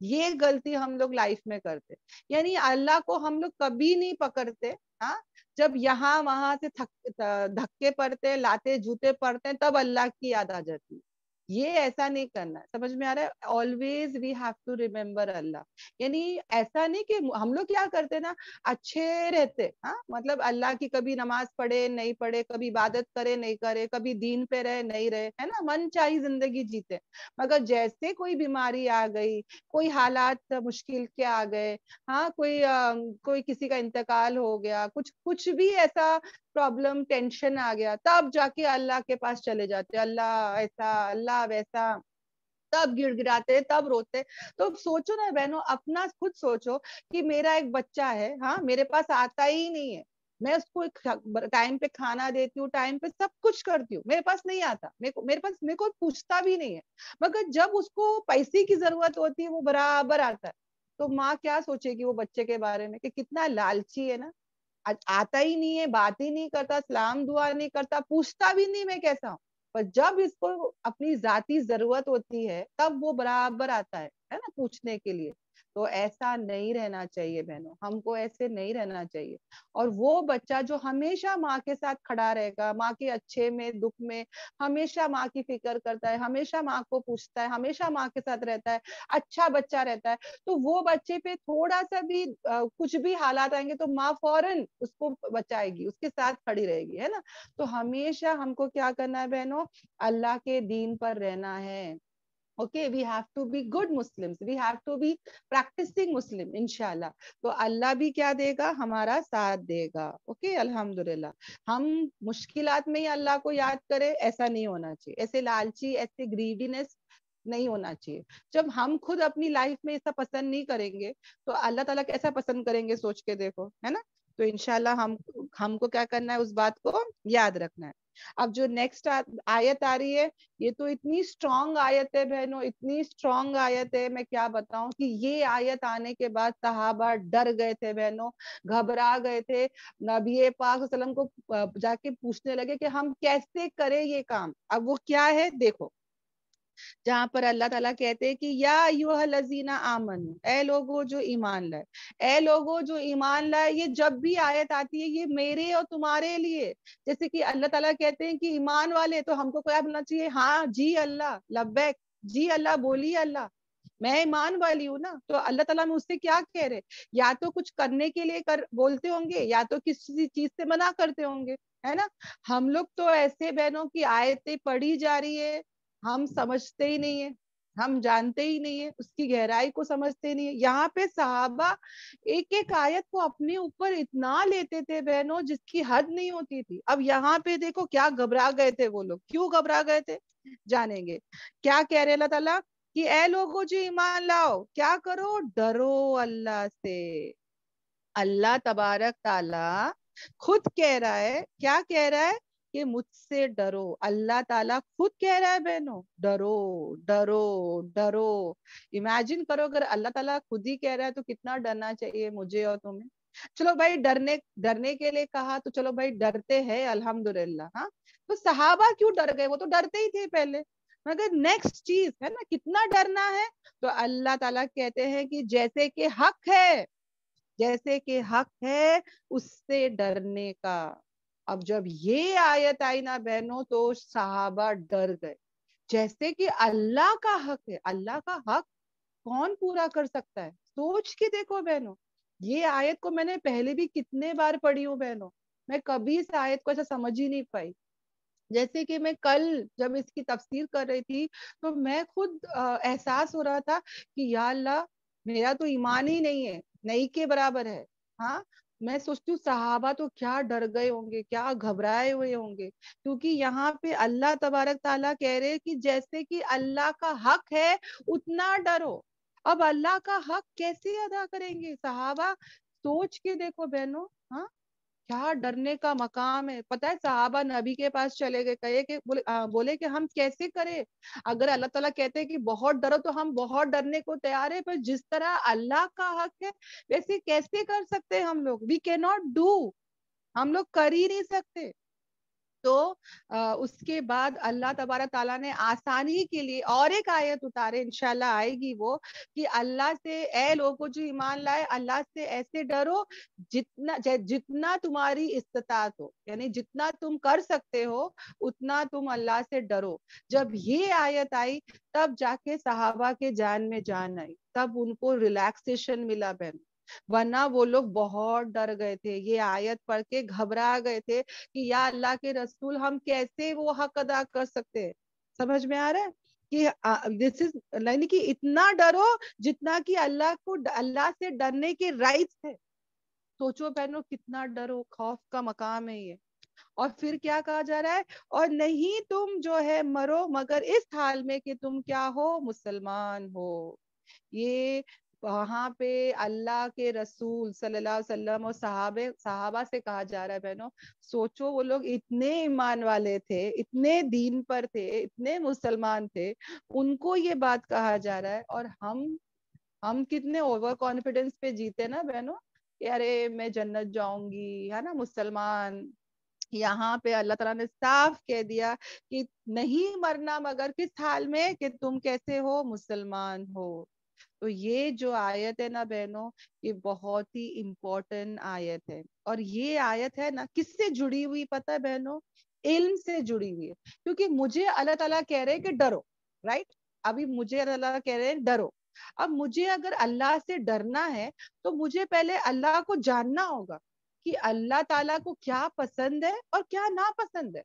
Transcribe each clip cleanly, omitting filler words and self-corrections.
یہ غلطی ہم لوگ لائف میں کرتے. یعنی اللہ کو ہم لوگ کبھی نہیں پکڑتے. ہاں جب یہاں وہاں سے دھکے پڑتے, لاتے جوتے پڑتے ہیں, تب اللہ کی یاد آ جاتی. یہ ایسا نہیں کرنا ہے. سمجھ میں آ رہا ہے؟ Always we have to remember Allah. یعنی ایسا نہیں کہ ہم لوگ کیا کرتے نا, اچھے رہتے, ہاں مطلب اللہ کی کبھی نماز پڑھے نہیں پڑھے, کبھی عبادت کرے نہیں کرے, کبھی دین پہ رہے نہیں رہے, ہے نا, من چاہی زندگی جیتے. مگر جیسے کوئی بیماری آ گئی, کوئی حالات مشکل کے آ گئے, ہاں کوئی کسی کا انتقال ہو گیا, کچھ بھی ایسا پرابلم ٹینشن آ گیا, تب جا کے اللہ کے پاس چلے جاتے, اللہ ایسا اللہ ویسا, تب گڑ گڑاتے, تب روتے. تو سوچو نا بہنوں, اپنا خود سوچو کہ میرا ایک بچہ ہے, ہاں میرے پاس آتا ہی نہیں ہے, میں اس کو ٹائم پہ کھانا دیتی ہوں, ٹائم پہ سب کچھ کرتی ہوں, میرے پاس نہیں آتا, میرے کو پوچھتا بھی نہیں ہے, مگر جب اس کو پیسے کی ضرورت ہوتی ہے وہ برابر آتا ہے. تو ماں کیا سوچے گی وہ بچے کے بارے میں کہ کتنا لالچی ہے نا, آتا ہی نہیں ہے, بات ہی نہیں کرتا, سلام دعا نہیں کرتا, پوچھتا بھی نہیں میں کیسا ہوں. پر جب اس کو اپنی ذاتی ضرورت ہوتی ہے تب وہ برابر آتا ہے نا, پوچھنے کے لیے. تو ایسا نہیں رہنا چاہیے بہنوں, ہم کو ایسے نہیں رہنا چاہیے. اور وہ بچہ جو ہمیشہ ماں کے ساتھ کھڑا رہے گا, ماں کے اچھے میں دکھ میں ہمیشہ ماں کی فکر کرتا ہے, ہمیشہ ماں کو پوچھتا ہے, ہمیشہ ماں کے ساتھ رہتا ہے, اچھا بچہ رہتا ہے, تو وہ بچے پہ تھوڑا سا بھی کچھ بھی حالات آئیں گے تو ماں فوراً اس کو بچائے گی, اس کے ساتھ کھڑی رہے گی, ہے نا. تو ہمیشہ ہم کو کیا کرنا ہے بہنوں, اللہ کے دین پر رہنا ہے. Okay, we have to be good Muslims, we have to be practicing Muslim, انشاءاللہ. تو اللہ بھی کیا دے گا, ہمارا ساتھ دے گا. اوکے الحمدللہ. ہم مشکلات میں ہی اللہ کو یاد کرے, ایسا نہیں ہونا چاہیے. ایسے لالچی, ایسے گریڈینس نہیں ہونا چاہیے. جب ہم خود اپنی لائف میں ایسا پسند نہیں کریں گے تو اللہ تعالیٰ کیسا پسند کریں گے, سوچ کے دیکھو, ہے نا. تو انشاءاللہ ہم کو کیا کرنا ہے, اس بات کو یاد رکھنا ہے. اب جو نیکسٹ آیت آ رہی ہے, یہ تو اتنی اسٹرانگ آیت ہے بہنوں, اتنی اسٹرانگ آیت ہے, میں کیا بتاؤں کہ یہ آیت آنے کے بعد صحابہ ڈر گئے تھے بہنوں, گھبرا گئے تھے. نبی پاک صلی اللہ علیہ وسلم کو جا کے پوچھنے لگے کہ ہم کیسے کریں یہ کام. اب وہ کیا ہے دیکھو, جہاں پر اللہ تعالیٰ کہتے ہیں کہ یا ایھا الذین آمنو, اے لوگو جو ایمان لائے, اے لوگو جو ایمان لائے. یہ جب بھی آیت آتی ہے یہ میرے اور تمہارے لیے. جیسے کہ اللہ تعالیٰ کہتے ہیں کہ ایمان والے, تو ہم کو کیا بولنا چاہیے, ہاں جی اللہ, لبیک, جی اللہ, بولیے اللہ, میں ایمان والی ہوں نا. تو اللہ تعالیٰ میں اس سے کیا کہہ رہے, یا تو کچھ کرنے کے لیے بولتے ہوں گے, یا تو کسی چیز سے منع کرتے ہوں گے, ہے نا. ہم لوگ تو ایسے بہنوں کی آیتیں پڑھی جا رہی ہے, ہم سمجھتے ہی نہیں ہے, ہم جانتے ہی نہیں ہے, اس کی گہرائی کو سمجھتے نہیں ہے. یہاں پہ صحابہ ایک ایک آیت کو اپنے اوپر اتنا لیتے تھے بہنوں جس کی حد نہیں ہوتی تھی. اب یہاں پہ دیکھو کیا گھبرا گئے تھے وہ لوگ, کیوں گھبرا گئے تھے جانیں گے. کیا کہہ رہے اللہ تعالیٰ کہ اے لوگوں جو ایمان لاؤ, کیا کرو, ڈرو اللہ سے. اللہ تبارک تعالیٰ خود کہہ رہا ہے, کیا کہہ رہا ہے کہ مجھ سے ڈرو. اللہ تعالیٰ خود کہہ رہا ہے بہنوں, ڈرو ڈرو ڈرو. امیجن کرو اگر اللہ تعالیٰ خود ہی کہہ رہا ہے تو کتنا ڈرنا چاہیے مجھے اور تمہیں. چلو بھائی ڈرنے کے لیے کہا تو چلو بھائی ڈرتے ہیں الحمدللہ. ہاں تو صحابہ کیوں ڈر گئے, وہ تو ڈرتے ہی تھے پہلے, مگر نیکسٹ چیز ہے نا کتنا ڈرنا ہے. تو اللہ تعالیٰ کہتے ہیں کہ جیسے کہ حق ہے, جیسے کہ حق ہے اس سے ڈرنے کا. اب جب یہ آیت آئی نا بہنوں تو صحابہ ڈر گئے. جیسے کہ اللہ کا حق ہے, اللہ کا حق کون پورا کر سکتا ہے, سوچ کے دیکھو بہنوں. یہ آیت کو میں نے پہلے بھی کتنے بار پڑھی ہوں بہنوں, میں کبھی اس آیت کو ایسا سمجھ ہی نہیں پائی. جیسے کہ میں کل جب اس کی تفسیر کر رہی تھی تو میں خود احساس ہو رہا تھا کہ یا اللہ میرا تو ایمان ہی نہیں ہے, نہیں کے برابر ہے. ہاں میں سوچتی ہوں صحابہ تو کیا ڈر گئے ہوں گے, کیا گھبرائے ہوئے ہوں گے, کیونکہ یہاں پہ اللہ تبارک تعالیٰ کہہ رہے کہ جیسے کہ اللہ کا حق ہے اتنا ڈرو. اب اللہ کا حق کیسے ادا کریں گے صحابہ, سوچ کے دیکھو بہنوں. ہاں کیا ڈرنے کا مقام ہے. پتہ ہے صحابہ نبی کے پاس چلے گئے, کہے کہ بولے کہ ہم کیسے کریں, اگر اللہ تعالیٰ کہتے ہیں کہ بہت ڈرو تو ہم بہت ڈرنے کو تیار ہے, پر جس طرح اللہ کا حق ہے ویسے کیسے کر سکتے ہم لوگ, وی کی ناٹ ڈو, ہم لوگ کر ہی نہیں سکتے. تو اس کے بعد اللہ تبارک تعالیٰ نے آسانی کے لیے اور ایک آیت اتارے، انشاءاللہ آئے گی وہ، کہ اللہ سے، اے لوگوں جو ایمان لائے، اللہ سے ایسے ڈرو جتنا تمہاری استطاعت ہو، یعنی جتنا تم کر سکتے ہو اتنا تم اللہ سے ڈرو. جب یہ آیت آئی تب جا کے صحابہ کے جان میں جان آئی، تب ان کو ریلیکسیشن ملا بہن، ورنہ وہ لوگ بہت ڈر گئے تھے. یہ آیت پڑھ کے گھبرا گئے تھے کہ یا اللہ کے رسول ہم کیسے وہ حق ادا کر سکتے ہیں. سمجھ میں آ رہا ہے کہ دس از، یعنی کہ اتنا ڈرو جتنا کہ اللہ سے ڈرنے کے رائٹس ہے. سوچو بہنوں کتنا ڈرو، خوف کا مقام ہے یہ. اور پھر کیا کہا جا رہا ہے، اور نہیں تم جو ہے مرو مگر اس حال میں کہ تم کیا ہو، مسلمان ہو. یہ وہاں پہ اللہ کے رسول صلی اللہ علیہ وسلم اور صحابہ سے کہا جا رہا ہے بہنوں. سوچو وہ لوگ اتنے ایمان والے تھے، اتنے دین پر تھے، اتنے مسلمان تھے، ان کو یہ بات کہا جا رہا ہے. اور ہم کتنے اوور کانفیڈنس پہ جیتے نا بہنوں کہ ارے میں جنت جاؤں گی، ہے نا مسلمان. یہاں پہ اللہ تعالیٰ نے صاف کہہ دیا کہ نہیں مرنا مگر کس حال میں کہ تم کیسے ہو، مسلمان ہو. تو یہ جو آیت ہے نا بہنوں، یہ بہت ہی امپورٹنٹ آیت ہے. اور یہ آیت ہے نا کس سے جڑی ہوئی پتہ ہے بہنوں؟ علم سے جڑی ہوئی ہے. کیونکہ مجھے اللہ تعالیٰ کہہ رہے کہ ڈرو، رائٹ؟ ابھی مجھے اللہ تعالیٰ کہہ رہے ہیں ڈرو. اب مجھے اگر اللہ سے ڈرنا ہے تو مجھے پہلے اللہ کو جاننا ہوگا کہ اللہ تعالیٰ کو کیا پسند ہے اور کیا ناپسند ہے،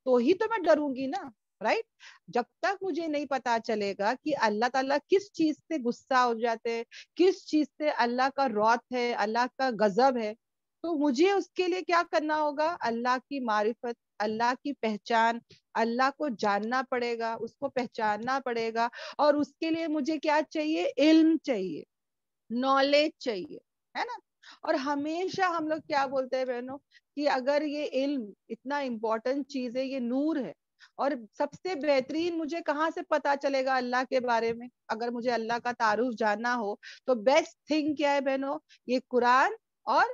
تو ہی تو میں ڈروں گی نا، رائٹ؟ جب تک مجھے نہیں پتا چلے گا کہ اللہ تعالیٰ کس چیز سے غصہ ہو جاتے ہیں، کس چیز سے اللہ کا روت ہے، اللہ کا غضب ہے، تو مجھے اس کے لیے کیا کرنا ہوگا؟ اللہ کی معرفت، اللہ کی پہچان، اللہ کو جاننا پڑے گا، اس کو پہچاننا پڑے گا. اور اس کے لیے مجھے کیا چاہیے؟ علم چاہیے، نالج چاہیے، ہے نا. اور ہمیشہ ہم لوگ کیا بولتے ہیں بہنوں کہ اگر یہ علم اتنا امپورٹنٹ چیز ہے، یہ نور ہے، اور سب سے بہترین مجھے کہاں سے پتا چلے گا اللہ کے بارے میں؟ اگر مجھے اللہ کا تعارف جاننا ہو تو بیسٹ تھنگ کیا ہے بہنوں؟ یہ قرآن اور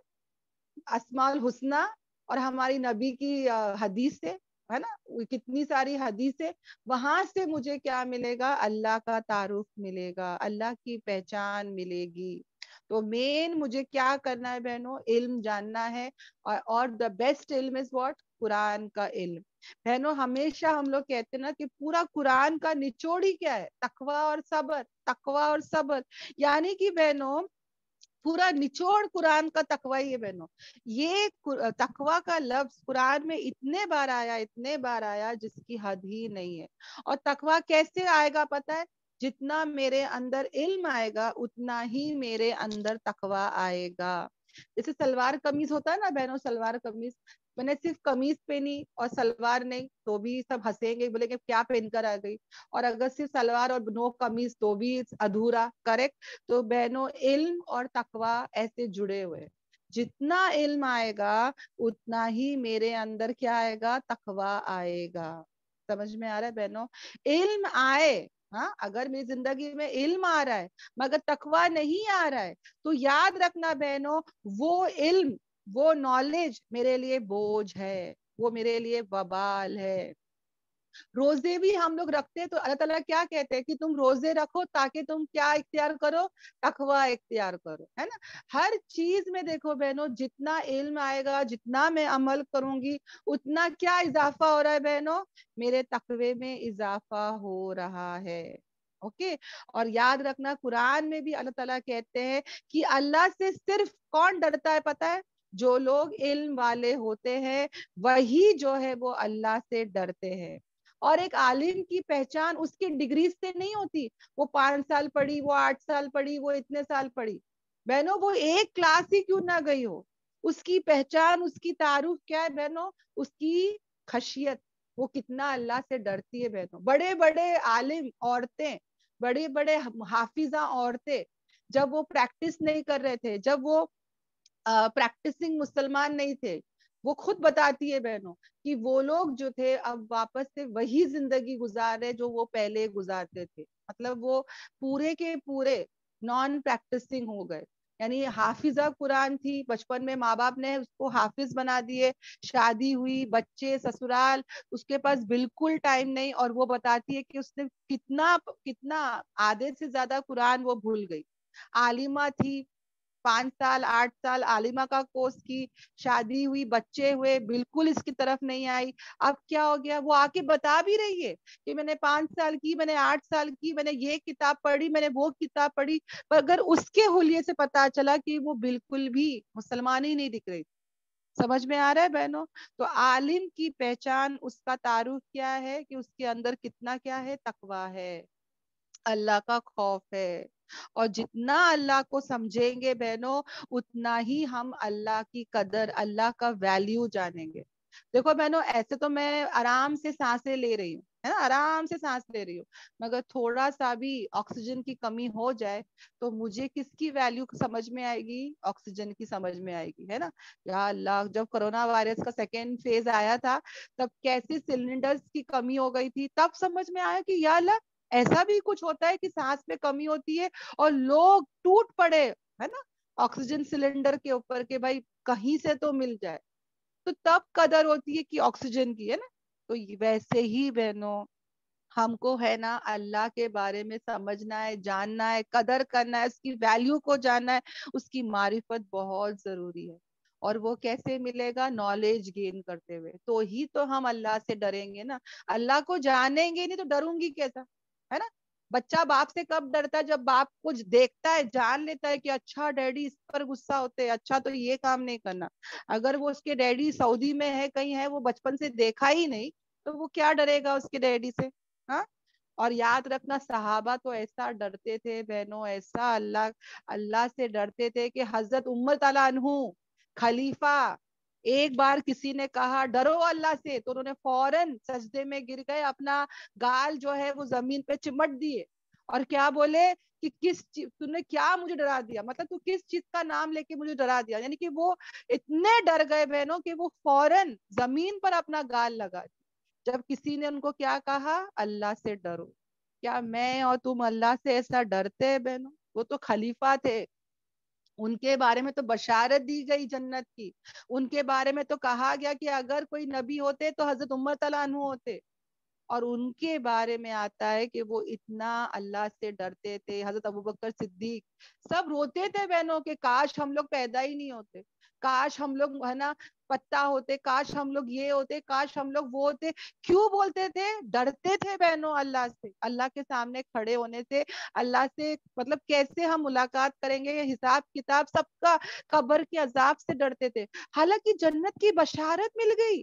اسماء الحسنہ اور ہماری نبی کی حدیث سے، ہے نا. کتنی ساری حدیث ہے، وہاں سے مجھے کیا ملے گا؟ اللہ کا تعارف ملے گا، اللہ کی پہچان ملے گی. تو مین مجھے کیا کرنا ہے بہنوں؟ علم جاننا ہے. اور دا بیسٹ علم از واٹ؟ قرآن کا علم. بہنوں ہمیشہ ہم لوگ کہتے ہیں نا کہ پورا قرآن کا نچوڑ ہی کیا ہے؟ تقویٰ اور صبر، تقویٰ اور صبر. یعنی کہ بہنوں پورا نچوڑ قرآن کا تقویٰ ہی ہے بہنوں. یہ تقویٰ کا لفظ قرآن میں اتنے بار آیا، اتنے بار آیا جس کی حد ہی نہیں ہے. اور تقویٰ کیسے آئے گا پتہ ہے؟ جتنا میرے اندر علم آئے گا اتنا ہی میرے اندر تقویٰ آئے گا. جیسے سلوار قمیض ہوتا ہے نا بہنوں، سلوار قمیض میں نے صرف قمیض پہنی اور سلوار نہیں تو بھی سب ہنسیں گے، بولے کہ کیا پہن کر آ گئی. اور اگر صرف سلوار اور نو قمیض تو بھی ادھورا، کریکٹ. تو بہنوں علم اور تقویٰ ایسے جڑے ہوئے، جتنا علم آئے گا اتنا ہی میرے اندر کیا آئے گا؟ تقویٰ آئے گا. سمجھ میں آ رہا ہے بہنوں؟ علم آئے، ہاں اگر میری زندگی میں علم آ رہا ہے مگر تقویٰ نہیں آ رہا ہے تو یاد رکھنا بہنوں وہ علم، وہ نالج میرے لیے بوجھ ہے، وہ میرے لیے وبال ہے. روزے بھی ہم لوگ رکھتے ہیں تو اللہ تعالیٰ کیا کہتے ہیں کہ تم روزے رکھو تاکہ تم کیا اختیار کرو؟ تقویٰ اختیار کرو، ہے نا. ہر چیز میں دیکھو بہنوں جتنا علم آئے گا، جتنا میں عمل کروں گی اتنا کیا اضافہ ہو رہا ہے بہنوں؟ میرے تقوی میں اضافہ ہو رہا ہے. اوکے. اور یاد رکھنا قرآن میں بھی اللہ تعالیٰ کہتے ہیں کہ اللہ سے صرف کون ڈرتا ہے پتہ ہے؟ جو لوگ علم والے ہوتے ہیں وہی جو ہے وہ اللہ سے ڈرتے ہیں. اور ایک عالم کی پہچان اس کی ڈگری سے نہیں ہوتی، وہ 5 سال پڑھی، وہ 8 سال پڑھی، وہ اتنے سال پڑھی. بہنوں وہ ایک کلاس ہی کیوں نہ گئی ہو، اس کی پہچان، اس کی تعارف کیا ہے بہنوں؟ اس کی خشیت، وہ کتنا اللہ سے ڈرتی ہے بہنوں. بڑے بڑے عالم عورتیں، بڑے بڑے حافظہ عورتیں جب وہ پریکٹس نہیں کر رہے تھے، جب وہ پریکٹسنگ مسلمان نہیں تھے، وہ خود بتاتی ہے بہنوں کہ وہ لوگ جو تھے اب واپس سے وہی زندگی گزار رہے جو وہ پہلے گزارتے تھے. مطلب وہ پورے کے پورے نان پریکٹسنگ ہو گئے. یعنی حافظہ قرآن تھی، بچپن میں ماں باپ نے اس کو حافظ بنا دیے، شادی ہوئی، بچے، سسرال، اس کے پاس بالکل ٹائم نہیں، اور وہ بتاتی ہے کہ اس نے کتنا کتنا آدھے سے زیادہ قرآن وہ بھول گئی. عالمہ تھی، 5 سال 8 سال عالمہ کا کورس کی، شادی ہوئی، بچے ہوئے، بالکل اس کی طرف نہیں آئی. اب کیا ہو گیا، وہ آ کے بتا بھی رہی ہے کہ میں نے 5 سال کی، میں نے 8 سال کی، میں نے یہ کتاب پڑھی، میں نے وہ کتاب پڑھی، پر اگر اس کے حلیے سے پتا چلا کہ وہ بالکل بھی مسلمان ہی نہیں دکھ رہی. سمجھ میں آ رہا ہے بہنوں؟ تو عالم کی پہچان، اس کا تعارف کیا ہے کہ اس کے اندر کتنا کیا ہے، تقویٰ ہے، اللہ کا خوف ہے. اور جتنا اللہ کو سمجھیں گے بہنوں، اتنا ہی ہم اللہ کی قدر، اللہ کا ویلیو جانیں گے. دیکھو بہنوں، ایسے تو میں آرام سے سانسیں لے رہی ہوں، ہے نا، آرام سے سانس لے رہی ہوں، مگر تھوڑا سا بھی آکسیجن کی کمی ہو جائے تو مجھے کس کی ویلیو سمجھ میں آئے گی؟ آکسیجن کی سمجھ میں آئے گی، ہے نا. یا اللہ، جب کرونا وائرس کا سیکنڈ فیز آیا تھا، تب کیسے سلنڈرز کی کمی ہو گئی تھی، تب سمجھ میں آیا کہ یا اللہ، ایسا بھی کچھ ہوتا ہے کہ سانس میں کمی ہوتی ہے اور لوگ ٹوٹ پڑے، ہے نا، آکسیجن سلنڈر کے اوپر کہ بھائی کہیں سے تو مل جائے. تو تب قدر ہوتی ہے کہ آکسیجن کی، ہے نا. تو ویسے ہی بہنوں، ہم کو ہے نا اللہ کے بارے میں سمجھنا ہے، جاننا ہے، قدر کرنا ہے، اس کی ویلیو کو جاننا ہے، اس کی معرفت بہت ضروری ہے. اور وہ کیسے ملے گا؟ نالج گین کرتے ہوئے. تو ہی تو ہم اللہ سے ڈریں گے نا. اللہ کو جانیں گے نہیں تو ڈروں گی کیسا، ہے نا. بچہ باپ سے کب ڈرتا ہے؟ جب باپ کچھ دیکھتا ہے، جان لیتا ہے کہ اچھا ڈیڈی اس پر غصہ ہوتے، اچھا تو یہ کام نہیں کرنا. اگر وہ اس کے ڈیڈی سعودی میں ہے، کہیں ہے، وہ بچپن سے دیکھا ہی نہیں، تو وہ کیا ڈرے گا اس کے ڈیڈی سے؟ ہاں. اور یاد رکھنا، صحابہ تو ایسا ڈرتے تھے بہنوں، ایسا اللہ سے ڈرتے تھے کہ حضرت عمر تعالیٰ عنہ خلیفہ، ایک بار کسی نے کہا ڈرو اللہ سے، تو انہوں نے فوراً سجدے میں گر گئے، اپنا گال جو ہے وہ زمین پہ چمٹ دیے، اور کیا بولے کہ تم نے کیا مجھے ڈرا دیا، مطلب تو کس چیز کا نام لے کے مجھے ڈرا دیا. یعنی کہ وہ اتنے ڈر گئے بہنوں کہ وہ فوراً زمین پر اپنا گال لگا دیا. جب کسی نے ان کو کیا کہا؟ اللہ سے ڈرو. کیا میں اور تم اللہ سے ایسا ڈرتے ہیں بہنوں؟ وہ تو خلیفہ تھے، ان کے بارے میں تو بشارت دی گئی جنت کی، ان کے بارے میں تو کہا گیا کہ اگر کوئی نبی ہوتے تو حضرت عمر تعالیٰ عنہ ہوتے. اور ان کے بارے میں آتا ہے کہ وہ اتنا اللہ سے ڈرتے تھے. حضرت ابوبکر صدیق سب روتے تھے بہنوں کہ کاش ہم لوگ پیدا ہی نہیں ہوتے، کاش ہم لوگ، ہے نا، پتا ہوتے، کاش ہم لوگ یہ ہوتے، کاش ہم لوگ وہ ہوتے. کیوں بولتے تھے؟ ڈرتے تھے بہنوں اللہ سے، اللہ کے سامنے کھڑے ہونے سے، اللہ سے مطلب کیسے ہم ملاقات کریں گے، یہ حساب کتاب سب کا، قبر کے عذاب سے ڈرتے تھے. حالانکہ جنت کی بشارت مل گئی،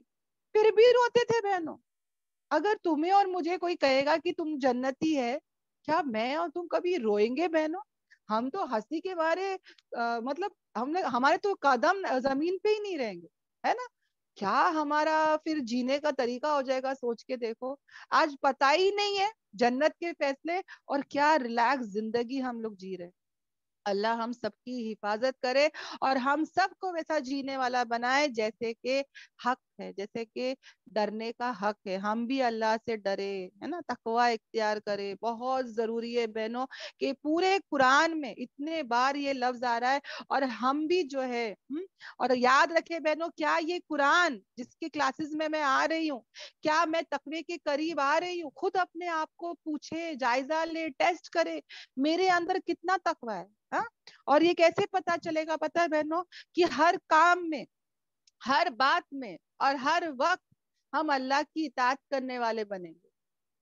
پھر بھی روتے تھے بہنوں. اگر تمہیں اور مجھے کوئی کہے گا کہ تم جنتی ہے، کیا میں اور تم کبھی روئیں گے بہنوں؟ ہم تو ہنسی کے بارے مطلب ہمارے تو قدم زمین پہ ہی نہیں رہیں گے، ہے نا. کیا ہمارا پھر جینے کا طریقہ ہو جائے گا؟ سوچ کے دیکھو. آج پتہ ہی نہیں ہے جنت کے فیصلے، اور کیا ریلیکس زندگی ہم لوگ جی رہے. اللہ ہم سب کی حفاظت کرے اور ہم سب کو ویسا جینے والا بنائے جیسے کہ حق ہے، جیسے کہ ڈرنے کا حق ہے. ہم بھی اللہ سے ڈرے، ہے نا، تقوی اختیار کرے. بہت ضروری ہے بہنوں کہ پورے قرآن میں اتنے بار یہ لفظ آ رہا ہے، اور ہم بھی جو ہے اور یاد رکھے بہنوں، کیا یہ قرآن جس کی کلاسز میں آ رہی ہوں، کیا میں تقوی کے قریب آ رہی ہوں؟ خود اپنے آپ کو پوچھے، جائزہ لے، ٹیسٹ کرے، میرے اندر کتنا تقوی ہے. ہاں. اور یہ کیسے پتا چلے گا؟ پتا ہے بہنوں کہ ہر کام میں، ہر بات میں اور ہر وقت ہم اللہ کی اطاعت کرنے والے بنیں گے.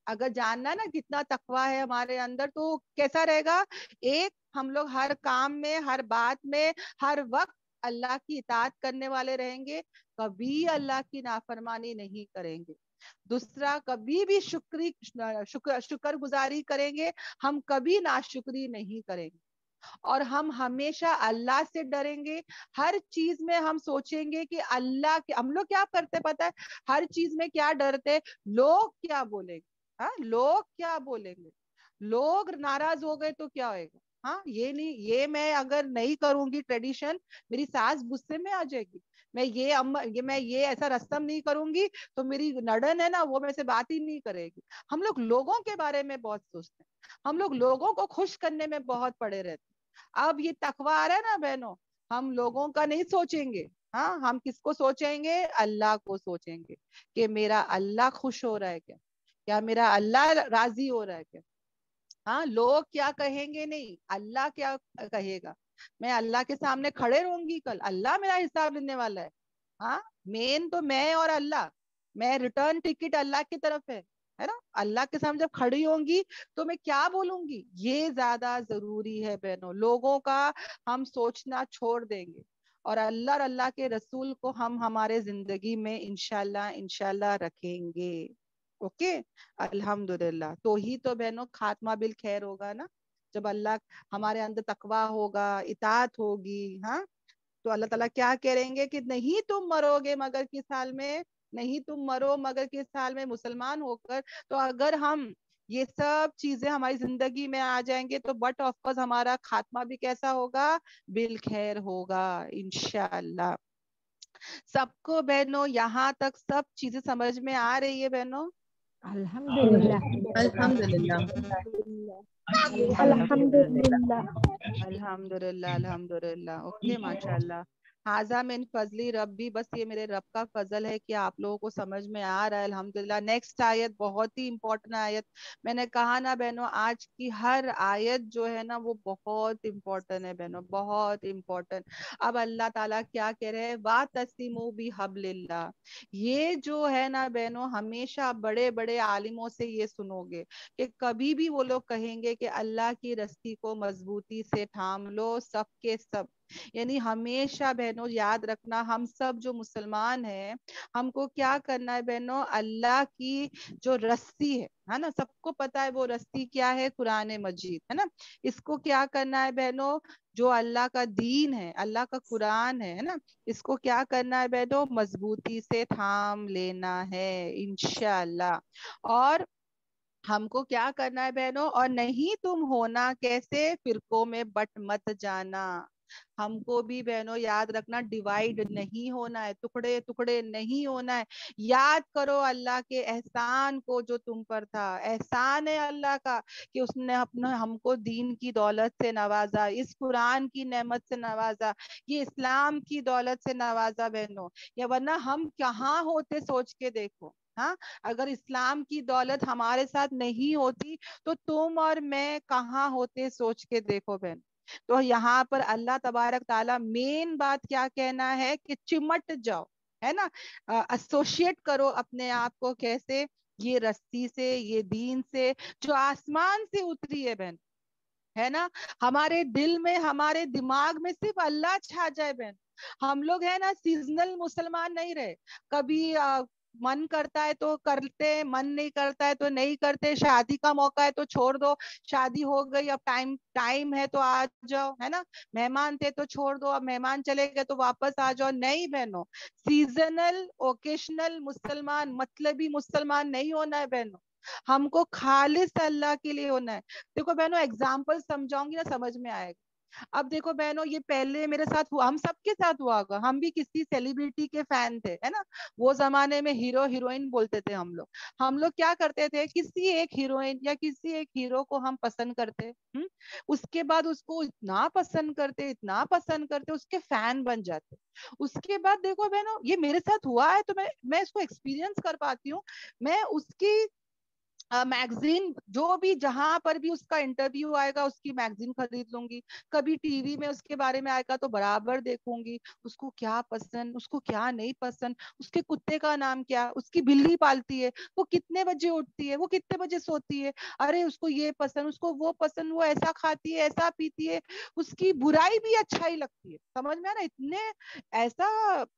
اگر جاننا نا کتنا تقوی ہے ہمارے اندر، تو کیسا رہے گا؟ ایک، ہم لوگ ہر کام میں، ہر بات میں، ہر وقت اللہ کی اطاعت کرنے والے رہیں گے، کبھی اللہ کی نافرمانی نہیں کریں گے. دوسرا، کبھی بھی شکر گزاری کریں گے، ہم کبھی ناشکری نہیں کریں گے. اور ہم ہمیشہ اللہ سے ڈریں گے. ہر چیز میں ہم سوچیں گے کہ اللہ کے، ہم لوگ کیا کرتے پتہ ہے؟ ہر چیز میں کیا ڈرتے؟ لوگ کیا بولیں گے. ہاں، لوگ کیا بولیں گے، لوگ ناراض ہو گئے تو کیا ہوئے گا. ہاں، یہ نہیں، یہ میں اگر نہیں کروں گی ٹریڈیشن، میری ساس غصے میں آ جائے گی. میں یہ ایسا رسم نہیں کروں گی تو میری نڑن ہے نا، وہ میرے سے بات ہی نہیں کرے گی. ہم لوگ لوگوں کے بارے میں بہت سوچتے ہیں، ہم لوگ لوگوں کو خوش کرنے میں بہت پڑے رہتے ہیں. اب یہ تقوی آ رہا ہے نا بہنوں، ہم لوگوں کا نہیں سوچیں گے، ہاں ہم کس کو سوچیں گے؟ اللہ کو سوچیں گے کہ میرا اللہ خوش ہو رہا ہے کیا، کیا میرا اللہ راضی ہو رہا ہے کیا؟ ہاں لوگ کیا کہیں گے نہیں، اللہ کیا کہے گا؟ میں اللہ کے سامنے کھڑے رہوں گی کل، اللہ میرا حساب لینے والا ہے. ہاں مین تو میں اور اللہ، میں ریٹرن ٹکٹ اللہ کی طرف ہے نا. اللہ کے سامنے جب کھڑی ہوں گی تو میں کیا بولوں گی، یہ زیادہ ضروری ہے بہنوں. لوگوں کا ہم سوچنا چھوڑ دیں گے اور اللہ کے رسول کو ہم ہمارے زندگی میں انشاءاللہ رکھیں گے. اوکے الحمدللہ. تو ہی تو بہنوں خاتمہ بالخیر ہوگا نا، جب اللہ ہمارے اندر تقویٰ ہوگا، اطاعت ہوگی. ہاں تو اللہ تعالیٰ کیا کریں گے کہ نہیں تم مرو گے مگر کس حال میں، نہیں تم مرو مگر کس حال میں، مسلمان ہو کر. تو اگر ہم یہ سب چیزیں ہماری زندگی میں آ جائیں گے تو بٹ آف کورس ہمارا خاتمہ بھی کیسا ہوگا، بالخیر ہوگا انشاءاللہ. سب کو بہنوں یہاں تک سب چیزیں سمجھ میں آ رہی ہے بہنوں؟ الحمدللہ. الحمدللہ الحمدللہ. الحمدللہ. اوکے ماشاء اللہ. حاضہ من فضلی ربی، بس یہ میرے رب کا فضل ہے کہ آپ لوگوں کو سمجھ میں آ رہا ہے الحمدللہ. نیکسٹ آیت بہت ہی امپورٹنٹ آیت. میں نے کہا نا بہنوں آج کی ہر آیت جو ہے نا وہ بہت امپورٹنٹ ہے بہنوں، بہت امپورٹنٹ. اب اللہ تعالیٰ کیا کہہ رہے ہیں، وَاعْتَصِمُوا بِحَبْلِ اللَّهِ. یہ جو ہے نا بہنوں ہمیشہ بڑے بڑے عالموں سے یہ سنو گے کہ کبھی بھی وہ لوگ کہیں گے کہ اللہ کی رسی کو مضبوطی سے تھام لو سب کے سب. یعنی ہمیشہ بہنوں یاد رکھنا، ہم سب جو مسلمان ہیں ہم کو کیا کرنا ہے بہنوں، اللہ کی جو رسی ہے نا، سب کو پتا ہے وہ رسی کیا ہے، قرآن مجید ہے نا. اس کو کیا کرنا ہے بہنوں، جو اللہ کا دین ہے، اللہ کا قرآن ہے نا، اس کو کیا کرنا ہے بہنوں، مضبوطی سے تھام لینا ہے انشاءاللہ. اور ہم کو کیا کرنا ہے بہنوں، اور نہیں تم ہونا کیسے، فرقوں میں بٹ مت جانا. ہم کو بھی بہنوں یاد رکھنا ڈیوائیڈ نہیں ہونا ہے، ٹکڑے ٹکڑے نہیں ہونا ہے. یاد کرو اللہ کے احسان کو جو تم پر تھا. احسان ہے اللہ کا کہ اس نے اپنا ہم کو دین کی دولت سے نوازا، اس قرآن کی نعمت سے نوازا، یہ اسلام کی دولت سے نوازا بہنوں. یا ورنہ ہم کہاں ہوتے سوچ کے دیکھو. ہاں اگر اسلام کی دولت ہمارے ساتھ نہیں ہوتی تو تم اور میں کہاں ہوتے سوچ کے دیکھو بہن. تو یہاں پر اللہ تبارک تعالیٰ مین بات کیا کہنا ہے کہ چمٹ جاؤ ہے نا، ایسوشیٹ کرو اپنے آپ کو کیسے، یہ رسی سے، یہ دین سے جو آسمان سے اتری ہے بہن ہے نا. ہمارے دل میں ہمارے دماغ میں صرف اللہ چھا جائے بہن. ہم لوگ ہے نا سیزنل مسلمان نہیں رہے، کبھی من کرتا ہے تو کرتے، من نہیں کرتا ہے تو نہیں کرتے. شادی کا موقع ہے تو چھوڑ دو، شادی ہو گئی اب ٹائم ہے تو آ جاؤ ہے نا. مہمان تھے تو چھوڑ دو، اب مہمان چلے گئے تو واپس آ جاؤ. نہیں بہنوں، سیزنل اوکیشنل مسلمان، مطلبی مسلمان نہیں ہونا ہے بہنوں. ہم کو خالص اللہ کے لیے ہونا ہے. دیکھو بہنوں ایگزامپل سمجھاؤں گی نا سمجھ میں آئے گا. اب دیکھو بہنوں یہ پہلے میرے ساتھ ہوا، ہم سب کے ساتھ ہوا ہوگا، ہم بھی کسی سیلیبریٹی کے فین تھے ہے نا. وہ زمانے میں ہیرو ہیروئن بولتے تھے ہم لوگ. ہم لوگ کیا کرتے تھے، کسی ایک ہیروئن یا کسی ایک ہیرو کو ہم پسند کرتے، اس کے بعد اس کو اتنا پسند کرتے اتنا پسند کرتے اس کے فین بن جاتے. اس کے بعد دیکھو بہنوں یہ میرے ساتھ ہوا ہے تو میں اس کو ایکسپیرینس کر پاتی ہوں. میں اس کی میگزین جو بھی جہاں پر بھی اس کا انٹرویو آئے گا اس کی میگزین خرید لوں گی. کبھی ٹی وی میں اس کے بارے میں آئے گا تو برابر دیکھوں گی اس کو کیا پسند، اس کو کیا نہیں پسند، اس کے کتے کا نام کیا، اس کی بلی پالتی ہے، وہ کتنے بجے اٹھتی ہے، وہ کتنے بجے سوتی ہے، ارے اس کو یہ پسند، اس کو وہ پسند، وہ ایسا کھاتی ہے ایسا پیتی ہے، اس کی برائی بھی اچھا ہی لگتی ہے. سمجھ میں نا اتنے ایسا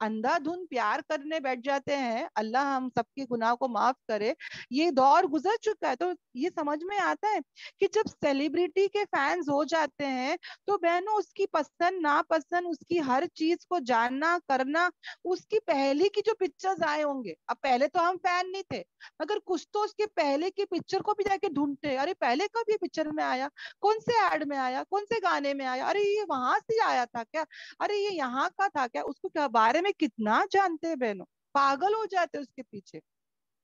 اندھا دھن پیار کرنے بیٹھ جاتے ہیں. اللہ ہم سب کے گناہ کو معاف کرے. یہ دور گزر چکا ہے تو یہ سمجھ میں آتا ہے کہ جب سیلیبریٹی کے فینز ہو جاتے ہیں تو بہنوں اس کی پسند ناپسند، اس کی ہر چیز کو جاننا کرنا، اس کی پہلے کی جو پکچرز آئے ہوں گے. اب پہلے تو ہم فین نہیں تھے مگر کچھ تو اس کے پہلے کی پکچر کو بھی جا کے ڈھونڈتے، ارے پہلے کب یہ پکچر میں آیا، کون سے ایڈ میں آیا، کون سے گانے میں آیا، ارے یہ وہاں سے آیا تھا کیا، ارے یہ یہاں کا تھا کیا. اس کو کیا بارے میں کتنا جانتے ہیں بہنوں، پاگل ہو جاتے اس کے پیچھے.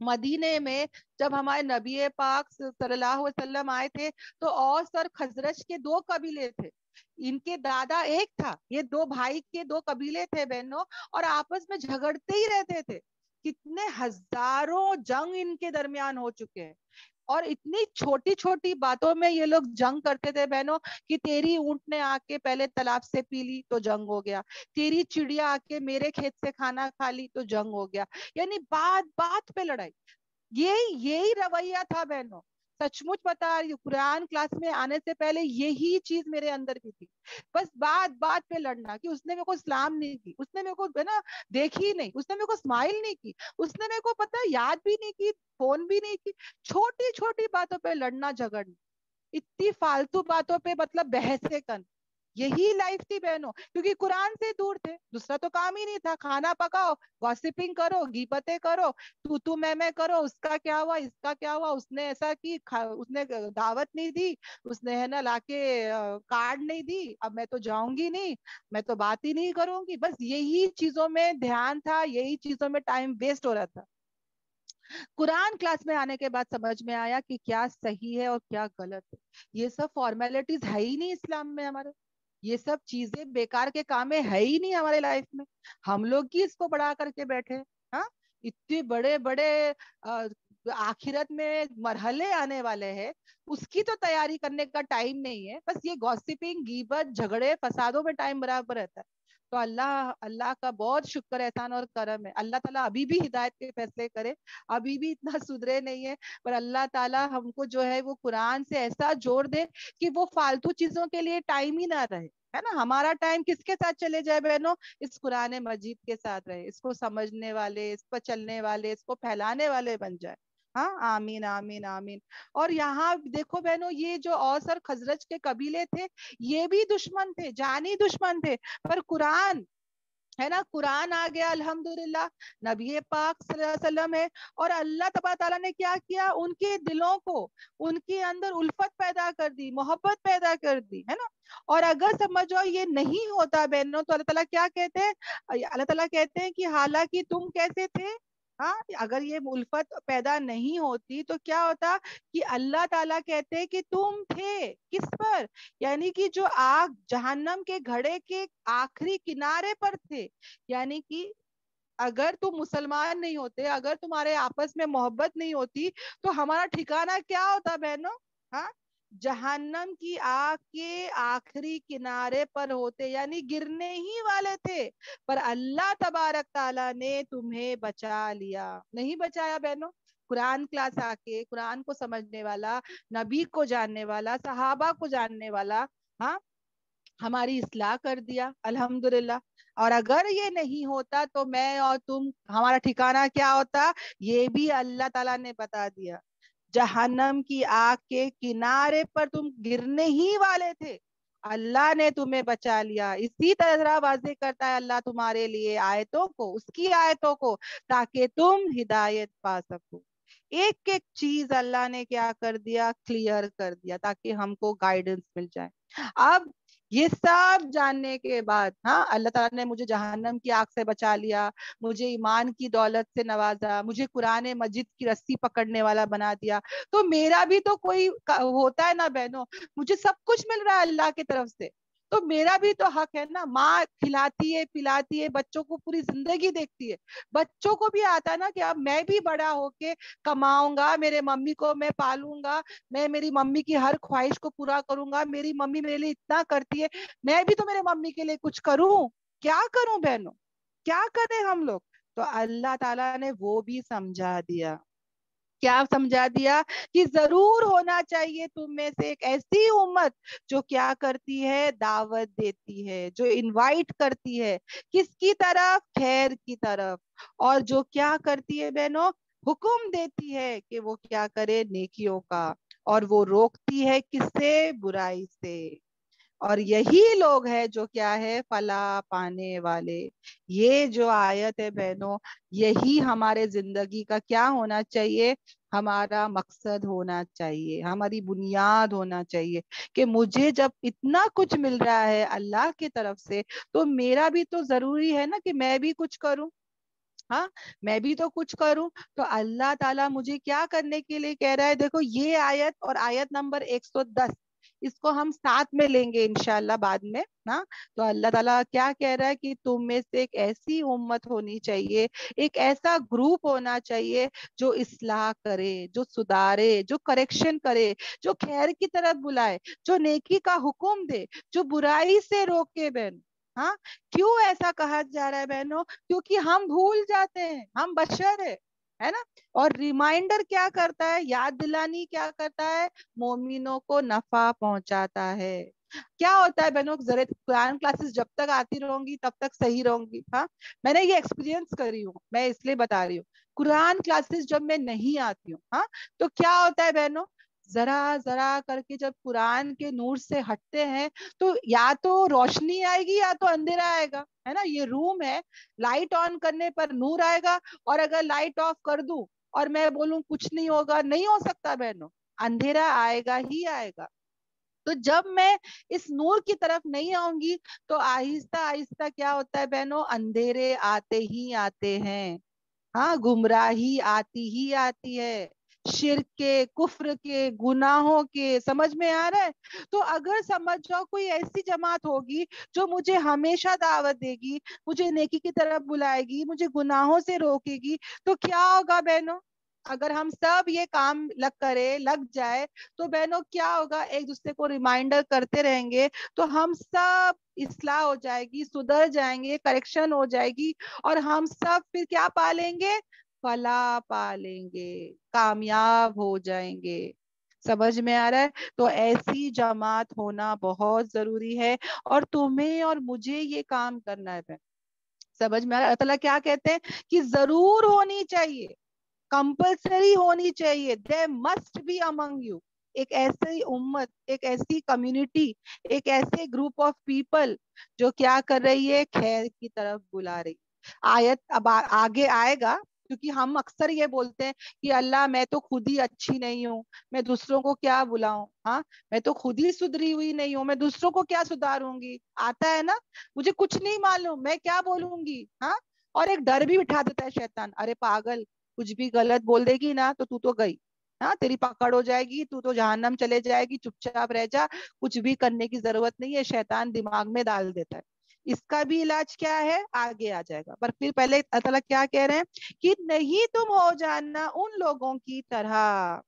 مدینے میں جب ہمارے نبی پاک صلی اللہ علیہ وسلم آئے تھے تو اوس اور خزرج کے دو قبیلے تھے. ان کے دادا ایک تھا, یہ دو بھائی کے دو قبیلے تھے بہنوں, اور آپس میں جھگڑتے ہی رہتے تھے. کتنے ہزاروں جنگ ان کے درمیان ہو چکے ہیں, اور اتنی چھوٹی چھوٹی باتوں میں یہ لوگ جنگ کرتے تھے بہنوں, کہ تیری اونٹ نے آ کے پہلے تالاب سے پی لی تو جنگ ہو گیا, تیری چڑیا آ کے میرے کھیت سے کھانا کھا لی تو جنگ ہو گیا. یعنی بات بات پہ لڑائی. یہی رویہ تھا بہنوں, سچ مچ بتا رہی ہوں, قرآن کلاس میں آنے سے پہلے یہی چیز میرے اندر بھی تھی. بس بات بات پہ لڑنا, کہ اس نے میرے کو اسلام نہیں کی, اس نے میرے کو ہے نا دیکھی نہیں, اس نے میرے کو اسمائل نہیں کی, اس نے میرے کو پتا یاد بھی نہیں کی, فون بھی نہیں کی. چھوٹی چھوٹی باتوں پہ لڑنا جھگڑنا, اتنی فالتو باتوں پہ مطلب بحثیں کرنا, یہی لائف تھی بہنوں. کیونکہ قرآن سے دور تھے, دوسرا تو کام ہی نہیں تھا. کھانا پکاؤ, گوسپنگ کرو, غیبتیں کرو, تو میں کرو, اس کا کیا ہوا, اس کا کیا ہوا, اس نے ایسا کی, اس نے دعوت نہیں دی, اس نے ہے نا لا کے کارڈ نہیں دی, اب میں تو جاؤں گی نہیں, میں تو بات ہی نہیں کروں گی. بس یہی چیزوں میں دھیان تھا, یہی چیزوں میں ٹائم ویسٹ ہو رہا تھا. قرآن کلاس میں آنے کے بعد سمجھ میں آیا کہ کیا صحیح ہے اور کیا غلط ہے. یہ سب فارمیلٹیز ہے ہی نہیں اسلام میں ہمارے, یہ سب چیزیں بیکار کے کام ہے ہی نہیں ہمارے لائف میں. ہم لوگ ہی اس کو بڑھا کر کے بیٹھے. ہاں, اتنے بڑے بڑے آخرت میں مرحلے آنے والے ہیں, اس کی تو تیاری کرنے کا ٹائم نہیں ہے. بس یہ گوسپنگ, غیبت, جھگڑے فسادوں میں ٹائم برابر رہتا ہے. تو اللہ کا بہت شکر احسان اور کرم ہے. اللہ تعالیٰ ابھی بھی ہدایت کے فیصلے کرے, ابھی بھی اتنا سدھرے نہیں ہے, پر اللہ تعالیٰ ہم کو جو ہے وہ قرآن سے ایسا جوڑ دے کہ وہ فالتو چیزوں کے لیے ٹائم ہی نہ رہے, ہے نا. ہمارا ٹائم کس کے ساتھ چلے جائے بہنوں, اس قرآن مجید کے ساتھ رہے, اس کو سمجھنے والے, اس پر چلنے والے, اس کو پھیلانے والے بن جائے. ہاں, آمین آمین آمین. اور یہاں دیکھو بہنوں, یہ جو اوس اور خزرج کے قبیلے تھے, یہ بھی دشمن تھے, جانی دشمن تھے. پر قرآن ہے نا, قرآن آ گیا الحمدللہ, نبی پاک صلی اللہ علیہ وسلم ہے, اور اللہ تبارک تعالیٰ نے کیا کیا, ان کے دلوں کو, ان کے اندر الفت پیدا کر دی, محبت پیدا کر دی, ہے نا. اور اگر سمجھو یہ نہیں ہوتا بہنوں, تو اللہ تعالیٰ کیا کہتے ہیں, اللہ تعالیٰ کہتے ہیں کہ حالانکہ تم کیسے تھے. ہاں, اگر یہ الفت پیدا نہیں ہوتی تو کیا ہوتا, کہ اللہ تعالیٰ کہتے ہیں کہ تم تھے کس پر, یعنی کہ جو آگ جہنم کے گھڑے کے آخری کنارے پر تھے. یعنی کہ اگر تم مسلمان نہیں ہوتے, اگر تمہارے آپس میں محبت نہیں ہوتی, تو ہمارا ٹھکانہ کیا ہوتا بہنوں. ہاں, جہنم کی آگ کے آخری کنارے پر ہوتے, یعنی گرنے ہی والے تھے. پر اللہ تبارک تعالیٰ نے تمہیں بچا لیا. نہیں بچایا بہنوں. قرآن کلاس آ کے, قرآن کو سمجھنے والا, نبی کو جاننے والا, صحابہ کو جاننے والا, ہاں, ہماری اصلاح کر دیا الحمدللہ. اور اگر یہ نہیں ہوتا تو میں اور تم, ہمارا ٹھکانہ کیا ہوتا, یہ بھی اللہ تعالیٰ نے بتا دیا. جہنم کی آگ کے کنارے پر تم گرنے ہی والے تھے, اللہ نے تمہیں بچا لیا. اسی طرح واضح کرتا ہے اللہ تمہارے لیے آیتوں کو, اس کی آیتوں کو, تاکہ تم ہدایت پا سکو. ایک ایک چیز اللہ نے کیا کر دیا, کلیئر کر دیا, تاکہ ہم کو گائیڈنس مل جائے. اب یہ سب جاننے کے بعد, ہاں, اللہ تعالیٰ نے مجھے جہنم کی آگ سے بچا لیا, مجھے ایمان کی دولت سے نوازا, مجھے قرآن مجید کی رسی پکڑنے والا بنا دیا, تو میرا بھی تو کوئی ہوتا ہے نا بہنوں. مجھے سب کچھ مل رہا ہے اللہ کی طرف سے, تو میرا بھی تو حق ہے نا. ماں کھلاتی ہے, پلاتی ہے, بچوں کو پوری زندگی دیکھتی ہے, بچوں کو بھی آتا ہے نا کہ اب میں بھی بڑا ہو کے کماؤں گا, میرے ممی کو میں پالوں گا, میں میری ممی کی ہر خواہش کو پورا کروں گا. میری ممی میرے لیے اتنا کرتی ہے, میں بھی تو میرے ممی کے لیے کچھ کروں. کیا کروں بہنوں, کیا کریں ہم لوگ. تو اللہ تعالیٰ نے وہ بھی سمجھا دیا. کیا سمجھا دیا, کہ ضرور ہونا چاہیے تم میں سے ایک ایسی امت جو کیا کرتی ہے, دعوت دیتی ہے, جو انوائٹ کرتی ہے کس کی طرف, خیر کی طرف, اور جو کیا کرتی ہے بہنوں, حکم دیتی ہے کہ وہ کیا کرے, نیکیوں کا, اور وہ روکتی ہے کس سے, برائی سے. اور یہی لوگ ہیں جو کیا ہے, فلاح پانے والے. یہ جو آیت ہے بہنوں, یہی ہمارے زندگی کا کیا ہونا چاہیے, ہمارا مقصد ہونا چاہیے, ہماری بنیاد ہونا چاہیے, کہ مجھے جب اتنا کچھ مل رہا ہے اللہ کی طرف سے, تو میرا بھی تو ضروری ہے نا کہ میں بھی کچھ کروں. ہاں میں بھی تو کچھ کروں. تو اللہ تعالیٰ مجھے کیا کرنے کے لیے کہہ رہا ہے؟ دیکھو یہ آیت اور آیت نمبر 110 اس کو ہم ساتھ میں لیں گے انشاءاللہ بعد میں. ہاں تو اللہ تعالیٰ کیا کہہ رہا ہے کہ تم میں سے ایک ایسی امت ہونی چاہیے, ایک ایسا گروپ ہونا چاہیے جو اصلاح کرے, جو سدھارے, جو کریکشن کرے, جو خیر کی طرف بلائے, جو نیکی کا حکم دے, جو برائی سے روکے. بہن ہاں کیوں ایسا کہا جا رہا ہے بہنوں؟ کیونکہ ہم بھول جاتے ہیں, ہم بشر ہے نا. اور ریمائنڈر کیا کرتا ہے, یاد دلانی کیا کرتا ہے, مومنوں کو نفع پہنچاتا ہے. کیا ہوتا ہے بہنوں, ذرا قرآن کلاسز جب تک آتی رہوں گی تب تک صحیح رہوں گی. ہاں میں نے یہ ایکسپیرینس کری ہوں, میں اس لیے بتا رہی ہوں. قرآن کلاسز جب میں نہیں آتی ہوں ہاں تو کیا ہوتا ہے بہنوں, ذرا ذرا کر کے جب قرآن کے نور سے ہٹتے ہیں تو یا تو روشنی آئے گی یا تو اندھیرا آئے گا, ہے نا. یہ روم ہے, لائٹ آن کرنے پر نور آئے گا, اور اگر لائٹ آف کر دوں اور میں بولوں کچھ نہیں ہوگا, نہیں ہو سکتا بہنوں, اندھیرا آئے گا ہی آئے گا. تو جب میں اس نور کی طرف نہیں آؤں گی تو آہستہ آہستہ کیا ہوتا ہے بہنوں, اندھیرے آتے ہی آتے ہیں. ہاں گمراہی آتی ہی آتی ہے, شرک کے, کفر کے, گناہوں کے. سمجھ میں آ رہا ہے؟ تو اگر سمجھ جاؤ کوئی ایسی جماعت ہوگی جو مجھے ہمیشہ دعوت دے گی, مجھے نیکی کی طرف بلائے گی, مجھے گناہوں سے روکے گی, تو کیا ہوگا بہنوں, اگر ہم سب یہ کام لگ جائے تو بہنوں کیا ہوگا, ایک دوسرے کو ریمائنڈر کرتے رہیں گے تو ہم سب اصلاح ہو جائے گی, سدھر جائیں گے, کریکشن ہو جائے گی, اور ہم سب پھر کیا پالیں گے, فلاح پالیں گے, کامیاب ہو جائیں گے. سمجھ میں آ رہا ہے؟ تو ایسی جماعت ہونا بہت ضروری ہے, اور تمہیں اور مجھے یہ کام کرنا ہے. سمجھ میں آ رہا ہے؟ اللہ تعالیٰ کیا کہتے ہیں کہ ضرور ہونی چاہیے, کمپلسری ہونی چاہیے, there must be among you ایک ایسی امت, ایک ایسی کمیونٹی, ایک ایسے گروپ آف پیپل جو کیا کر رہی ہے, خیر کی طرف بلا رہی. آیت اب آگے آئے گا, کیونکہ ہم اکثر یہ بولتے ہیں کہ اللہ میں تو خود ہی اچھی نہیں ہوں, میں دوسروں کو کیا بلاؤں, ہاں میں تو خود ہی سدھری ہوئی نہیں ہوں, میں دوسروں کو کیا سدھاروں گی. آتا ہے نا, مجھے کچھ نہیں معلوم, میں کیا بولوں گی. ہاں اور ایک ڈر بھی بٹھا دیتا ہے شیطان, ارے پاگل کچھ بھی غلط بول دے گی نا تو گئی, ہاں تیری پکڑ ہو جائے گی, تو جہنم چلے جائے گی, چپ چاپ رہ جا, کچھ بھی کرنے کی ضرورت نہیں ہے. شیطان دماغ میں ڈال دیتا ہے. اس کا بھی علاج کیا ہے, آگے آ جائے گا. پر پھر پہلے اللہ تعالیٰ کیا کہہ رہے ہیں کہ نہیں تم ہو جاننا ان لوگوں کی طرح,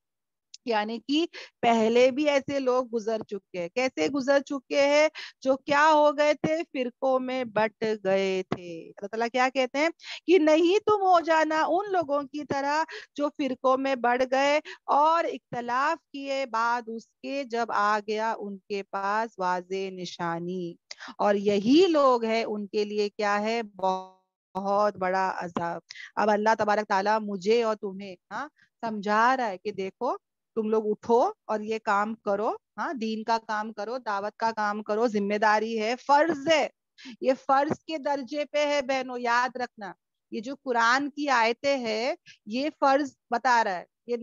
یعنی کہ پہلے بھی ایسے لوگ گزر چکے ہیں. کیسے گزر چکے ہیں؟ جو کیا ہو گئے تھے, فرقوں میں بٹ گئے تھے. اللہ تعالیٰ کیا کہتے ہیں کہ نہیں تم ہو جانا ان لوگوں کی طرح جو فرقوں میں بڑھ گئے اور اختلاف کیے بعد اس کے جب آ گیا ان کے پاس واضح نشانی, اور یہی لوگ ہیں ان کے لیے کیا ہے, بہت بڑا عذاب. اب اللہ تبارک تعالیٰ مجھے اور تمہیں سمجھا رہا ہے کہ دیکھو تم لوگ اٹھو اور یہ کام کرو, ہاں دین کا کام کرو, دعوت کا کام کرو, ذمہ داری ہے, فرض ہے, یہ فرض کے درجے پہ ہے بہنوں. یاد رکھنا, یہ جو قرآن کی آیتیں ہے یہ فرض بتا رہا ہے, یہ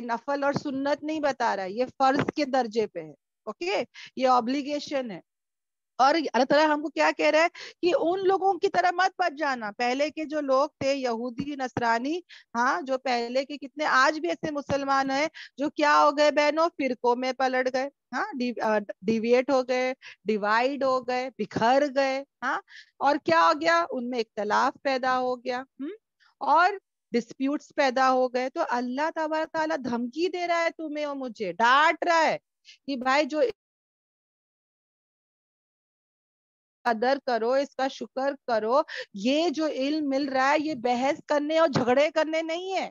نفل اور سنت نہیں بتا رہا ہے, یہ فرض کے درجے پہ ہے. اوکے, یہ obligation ہے. اور اللہ تعالیٰ ہم کو کیا کہہ رہا ہے کہ ان لوگوں کی طرح مت بچ جانا. پہلے کے جو لوگ تھے یہودی نصرانی, ہاں جو پہلے کے کتنے آج بھی ایسے مسلمان ہیں جو کیا ہو گئے بہنوں, فرقوں میں پلٹ گئے, ہاں ڈیویٹ ہو گئے, ڈیوائیڈ ہو گئے, بکھر گئے. ہاں اور کیا ہو گیا, ان میں اختلاف پیدا ہو گیا, اور ڈسپیوٹس پیدا ہو گئے. تو اللہ تبارک تعالیٰ دھمکی دے رہا ہے تمہیں اور مجھے, ڈانٹ رہا ہے کہ بھائی جو قدر کرو, اس کا شکر کرو. یہ جو علم مل رہا ہے یہ بحث کرنے اور جھگڑے کرنے نہیں ہے.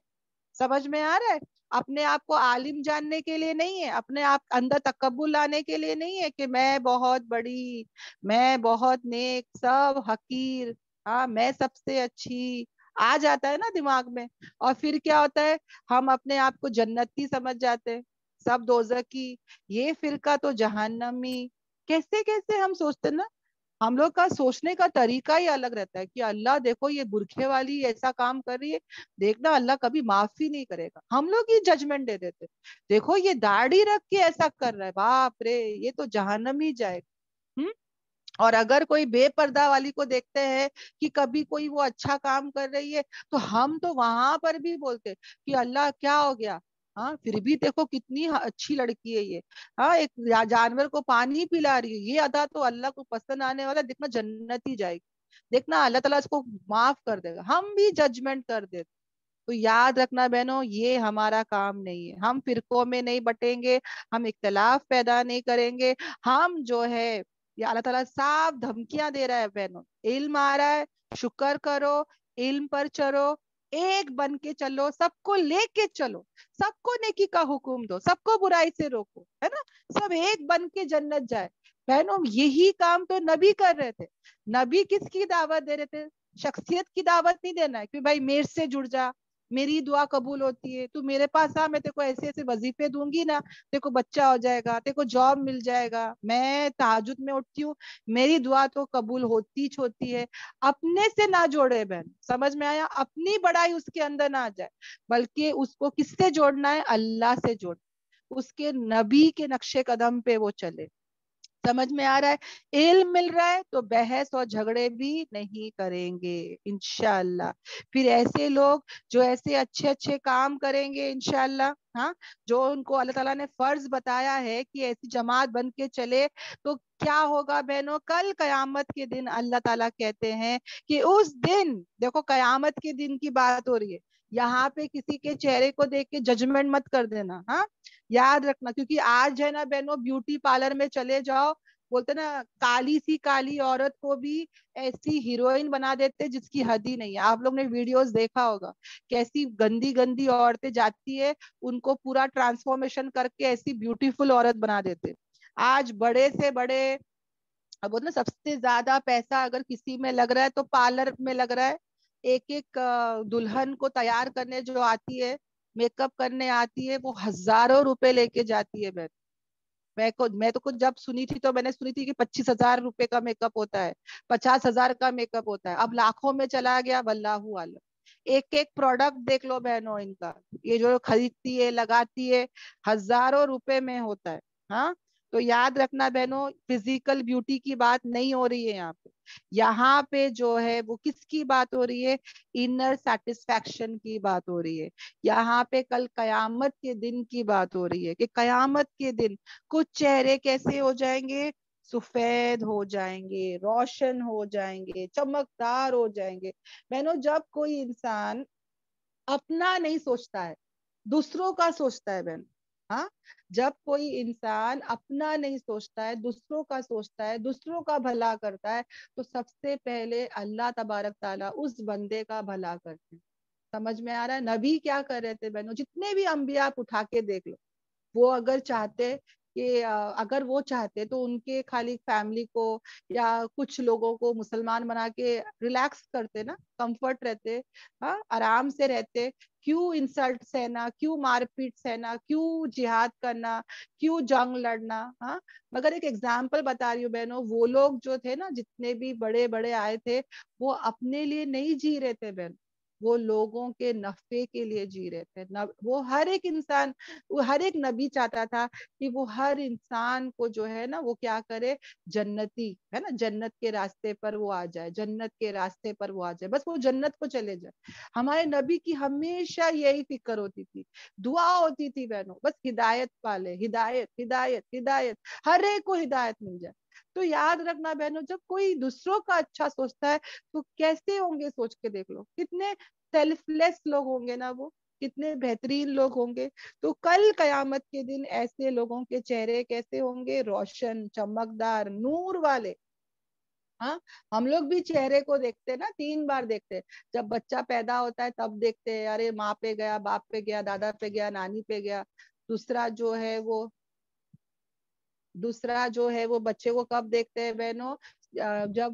سمجھ میں آ رہا ہے؟ اپنے آپ کو عالم جاننے کے لیے نہیں ہے, اپنے آپ اندر تکبر لانے کے لیے نہیں ہے کہ میں بہت بڑی, میں بہت نیک, سب حقیر, ہاں میں سب سے اچھی. آ جاتا ہے نا دماغ میں, اور پھر کیا ہوتا ہے, ہم اپنے آپ کو جنتی سمجھ جاتے, سب دوزخی, یہ فرقہ تو جہنمی. کیسے کیسے ہم سوچتے نا, ہم لوگ کا سوچنے کا طریقہ ہی الگ رہتا ہے کہ اللہ دیکھو یہ برکھے والی ایسا کام کر رہی ہے, دیکھنا اللہ کبھی معاف ہی نہیں کرے گا. ہم لوگ ہی ججمنٹ دے دیتے, دیکھو یہ داڑھی رکھ کے ایسا کر رہا ہے, باپ رے یہ تو جہنم ہی جائے گا. اور اگر کوئی بے پردہ والی کو دیکھتے ہیں کہ کبھی کوئی وہ اچھا کام کر رہی ہے تو ہم تو وہاں پر بھی بولتے کہ اللہ کیا ہو گیا، ہاں پھر بھی دیکھو کتنی اچھی لڑکی ہے یہ، ہاں ایک جانور کو پانی پلا رہی ہے، یہ ادا تو اللہ کو پسند آنے والا، دیکھنا جنت ہی جائے گی، دیکھنا اللہ تعالیٰ اس کو معاف کر دے گا، ہم بھی ججمنٹ کر دیتے۔ تو یاد رکھنا بہنوں یہ ہمارا کام نہیں ہے، ہم فرقوں میں نہیں بٹیں گے، ہم اختلاف پیدا نہیں کریں گے، ہم جو ہے یہ اللہ تعالیٰ صاف دھمکیاں دے رہا ہے بہنوں، علم آ رہا ہے شکر کرو، علم پر چلو، ایک بن کے چلو، سب کو لے کے چلو، سب کو نیکی کا حکم دو، سب کو برائی سے روکو، ہے نا، سب ایک بن کے جنت جائے۔ بہنوں یہی کام تو نبی کر رہے تھے، نبی کس کی دعوت دے رہے تھے؟ شخصیت کی دعوت نہیں دینا ہے کہ بھائی میرے سے جڑ جا، میری دعا قبول ہوتی ہے، تو میرے پاس آ، میں تیرے کو ایسے ایسے وظیفے دوں گی نا، تیرے کو بچہ ہو جائے گا، تیرے کو جاب مل جائے گا، میں تہجد میں اٹھتی ہوں، میری دعا تو قبول ہوتی ہے۔ اپنے سے نہ جوڑے بہن، سمجھ میں آیا؟ اپنی بڑائی اس کے اندر نہ آ جائے، بلکہ اس کو کس سے جوڑنا ہے؟ اللہ سے جوڑ، اس کے نبی کے نقشے قدم پہ وہ چلے۔ سمجھ میں آ رہا ہے؟ علم مل رہا ہے تو بحث اور جھگڑے بھی نہیں کریں گے انشاءاللہ، پھر ایسے لوگ جو ایسے اچھے اچھے کام کریں گے انشاءاللہ، ہاں جو ان کو اللہ تعالیٰ نے فرض بتایا ہے کہ ایسی جماعت بن کے چلے، تو کیا ہوگا بہنوں؟ کل قیامت کے دن اللہ تعالیٰ کہتے ہیں کہ اس دن دیکھو قیامت کے دن کی بات ہو رہی ہے، یہاں پہ کسی کے چہرے کو دیکھ کے ججمنٹ مت کر دینا، ہاں یاد رکھنا، کیونکہ آج ہے نا بہنوں بیوٹی پارلر میں چلے جاؤ، بولتے نا کالی سی کالی عورت کو بھی ایسی ہیروئن بنا دیتے جس کی حد ہی نہیں ہے۔ آپ لوگ نے ویڈیوز دیکھا ہوگا کیسی گندی گندی عورتیں جاتی ہے، ان کو پورا ٹرانسفارمیشن کر کے ایسی بیوٹیفل عورت بنا دیتے۔ آج بڑے سے بڑے، اب وہ نا سب سے زیادہ پیسہ اگر کسی میں لگ رہا ہے تو پارلر میں لگ رہا ہے، ایک ایک دلہن کو تیار کرنے جو آتی ہے، میک اپ کرنے آتی ہے، وہ ہزاروں روپے لے کے جاتی ہے بہن۔ میں تو کچھ جب سنی تھی تو میں نے سنی تھی کہ 25,000 روپے کا میک اپ ہوتا ہے، 50,000 کا میک اپ ہوتا ہے، اب لاکھوں میں چلا گیا، واللہ عالم۔ ایک ایک پروڈکٹ دیکھ لو بہنوں ان کا، یہ جو خریدتی ہے لگاتی ہے ہزاروں روپے میں ہوتا ہے، ہاں تو یاد رکھنا بہنوں فزیکل بیوٹی کی بات نہیں ہو رہی ہے یہاں پہ جو ہے وہ کس کی بات ہو رہی ہے؟ انر سیٹسفیکشن کی بات ہو رہی ہے، یہاں پہ کل قیامت کے دن کی بات ہو رہی ہے کہ قیامت کے دن کچھ چہرے کیسے ہو جائیں گے؟ سفید ہو جائیں گے، روشن ہو جائیں گے، چمکدار ہو جائیں گے۔ بہنوں جب کوئی انسان اپنا نہیں سوچتا ہے، دوسروں کا سوچتا ہے بہن، ہاں جب کوئی انسان اپنا نہیں سوچتا ہے، دوسروں کا سوچتا ہے، دوسروں کا بھلا کرتا ہے، تو سب سے پہلے اللہ تبارک تعالیٰ اس بندے کا بھلا کرتے ہیں۔ سمجھ میں آ رہا ہے؟ نبی کیا کر رہے تھے بہنوں؟ جتنے بھی انبیاء آپ اٹھا کے دیکھ لو، وہ اگر چاہتے کہ اگر وہ چاہتے تو ان کے خالی فیملی کو یا کچھ لوگوں کو مسلمان بنا کے ریلیکس کرتے نا، کمفرٹ رہتے، ہاں آرام سے رہتے، کیوں انسلٹ سہنا، کیوں مار پیٹ سہنا، کیوں جہاد کرنا، کیوں جنگ لڑنا، ہاں مگر ایک ایگزامپل بتا رہی ہوں بہنوں، وہ لوگ جو تھے نا جتنے بھی بڑے بڑے آئے تھے، وہ اپنے لیے نہیں جی رہے تھے بہن، وہ لوگوں کے نفع کے لیے جی رہے تھے۔ وہ ہر ایک انسان، وہ ہر ایک نبی چاہتا تھا کہ وہ ہر انسان کو جو ہے نا وہ کیا کرے؟ جنتی ہے نا، جنت کے راستے پر وہ آ جائے، جنت کے راستے پر وہ آ جائے، بس وہ جنت کو چلے جائے۔ ہمارے نبی کی ہمیشہ یہی فکر ہوتی تھی، دعا ہوتی تھی بہنوں، بس ہدایت پالے، ہدایت ہدایت ہدایت، ہر ایک کو ہدایت مل جائے۔ تو یاد رکھنا بہنوں جب کوئی دوسروں کا اچھا سوچتا ہے تو کیسے ہوں گے؟ سوچ کے دیکھ لو کتنے سیلف لیس لوگ ہوں گے نا، وہ کتنے بہترین لوگ ہوں گے۔ تو کل قیامت کے دن ایسے لوگوں کے چہرے کیسے ہوں گے؟ روشن، چمکدار، نور والے، ہاں ہم لوگ بھی چہرے کو دیکھتے نا، 3 بار دیکھتے، جب بچہ پیدا ہوتا ہے تب دیکھتے ہیں، ارے ماں پہ گیا، باپ پہ گیا، دادا پہ گیا، نانی پہ گیا۔ دوسرا جو ہے وہ دوسرا جو ہے وہ بچے کو کب دیکھتے ہیں بہنوں؟ جب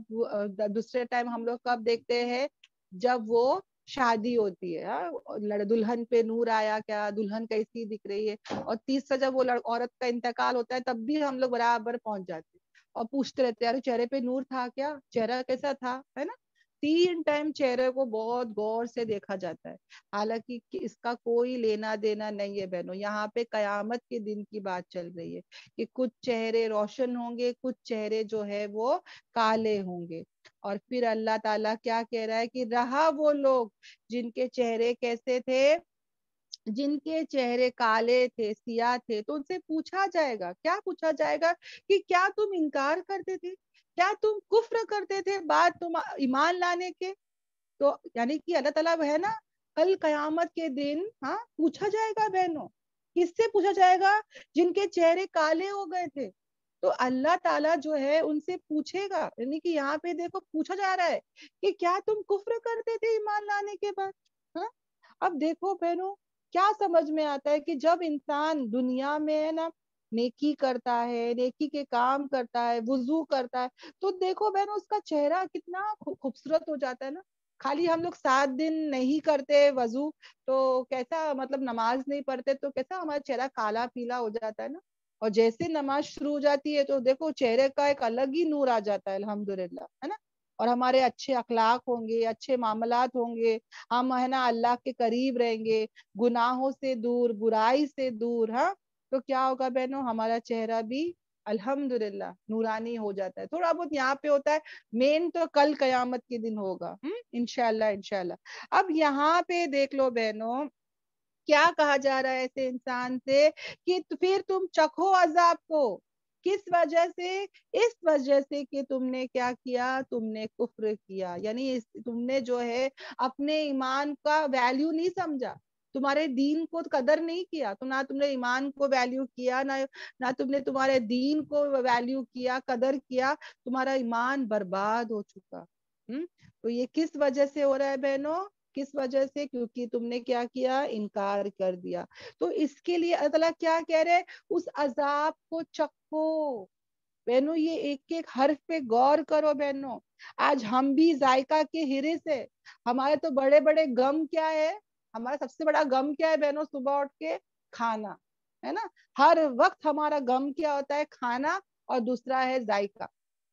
دوسرے ٹائم ہم لوگ کب دیکھتے ہیں؟ جب وہ شادی ہوتی ہے، دلہن پہ نور آیا کیا، دلہن کیسی دکھ رہی ہے۔ اور تیسرا جب وہ عورت کا انتقال ہوتا ہے تب بھی ہم لوگ برابر پہنچ جاتے ہیں اور پوچھتے رہتے ہیں ارے چہرے پہ نور تھا کیا، چہرہ کیسا تھا، ہے نا۔ 3 ٹائم چہرے کو بہت غور سے دیکھا جاتا ہے، حالانکہ اس کا کوئی لینا دینا نہیں ہے بہنوں. یہاں پہ قیامت کے دن کی بات چل رہی ہے کہ کچھ چہرے روشن ہوں گے، کچھ چہرے جو ہے وہ کالے ہوں گے. اور پھر اللہ تعالیٰ کیا کہہ رہا ہے کہ رہا وہ لوگ جن کے چہرے کیسے تھے، جن کے چہرے کالے تھے، سیاہ تھے، تو ان سے پوچھا جائے گا. کیا پوچھا جائے گا؟ کہ کیا تم انکار کرتے تھے، کیا تم کفر کرتے تھے بعد تم ایمان لانے کے؟ تو یعنی کہ اللہ تعالیٰ ہے نا، کل قیامت کے دن ہاں پوچھا جائے گا بہنوں. کس سے پوچھا جائے گا؟ جن کے چہرے کالے ہو گئے تھے. تو اللہ تعالیٰ جو ہے ان سے پوچھے گا. یعنی کہ یہاں پہ دیکھو پوچھا جا رہا ہے کہ کیا تم کفر کرتے تھے ایمان لانے کے بعد؟ ہاں اب دیکھو بہنوں، کیا سمجھ میں آتا ہے کہ جب انسان دنیا میں ہے نا نیکی کرتا ہے، نیکی کے کام کرتا ہے، وضو کرتا ہے، تو دیکھو بہنوں اس کا چہرہ کتنا خوبصورت ہو جاتا ہے نا. خالی ہم لوگ 7 دن نہیں کرتے وضو تو کیسا، مطلب نماز نہیں پڑھتے تو کیسا ہمارا چہرہ کالا پیلا ہو جاتا ہے نا. اور جیسے نماز شروع ہو جاتی ہے تو دیکھو چہرے کا ایک الگ ہی نور آ جاتا ہے الحمدللہ، ہے نا. اور ہمارے اچھے اخلاق ہوں گے، اچھے معاملات ہوں گے، ہم ہے نا اللہ کے قریب رہیں گے، گناہوں سے دور، برائی سے دور. ہاں تو کیا ہوگا بہنوں، ہمارا چہرہ بھی الحمدللہ نورانی ہو جاتا ہے. تھوڑا بہت یہاں پہ ہوتا ہے، مین تو کل قیامت کے دن ہوگا انشاءاللہ انشاءاللہ. اب یہاں پہ دیکھ لو بہنوں، کیا کہا جا رہا ہے ایسے انسان سے کہ پھر تم چکھو عذاب کو. کس وجہ سے؟ اس وجہ سے کہ تم نے کیا کیا، تم نے کفر کیا. یعنی تم نے جو ہے اپنے ایمان کا ویلیو نہیں سمجھا، تمہارے دین کو قدر نہیں کیا. نہ تم نے ایمان کو ویلیو کیا، نہ تم نے تمہارے دین کو ویلیو کیا، قدر کیا. تمہارا ایمان برباد ہو چکا. تو یہ کس وجہ سے ہو رہا ہے بہنوں؟ کس وجہ سے؟ کیونکہ تم نے کیا کیا، انکار کر دیا. تو اس کے لیے اللہ تعالیٰ کیا کہہ رہے؟ اس عذاب کو چکھو. بہنوں یہ ایک ایک حرف پہ غور کرو بہنوں. آج ہم بھی ذائقہ کے حرص ہے. ہمارے تو بڑے بڑے غم کیا ہے، ہمارا سب سے بڑا غم کیا ہے بہنوں؟ صبح اٹھ کے کھانا، ہے نا. ہر وقت ہمارا غم کیا ہوتا ہے؟ کھانا. اور دوسرا ہے ذائقہ.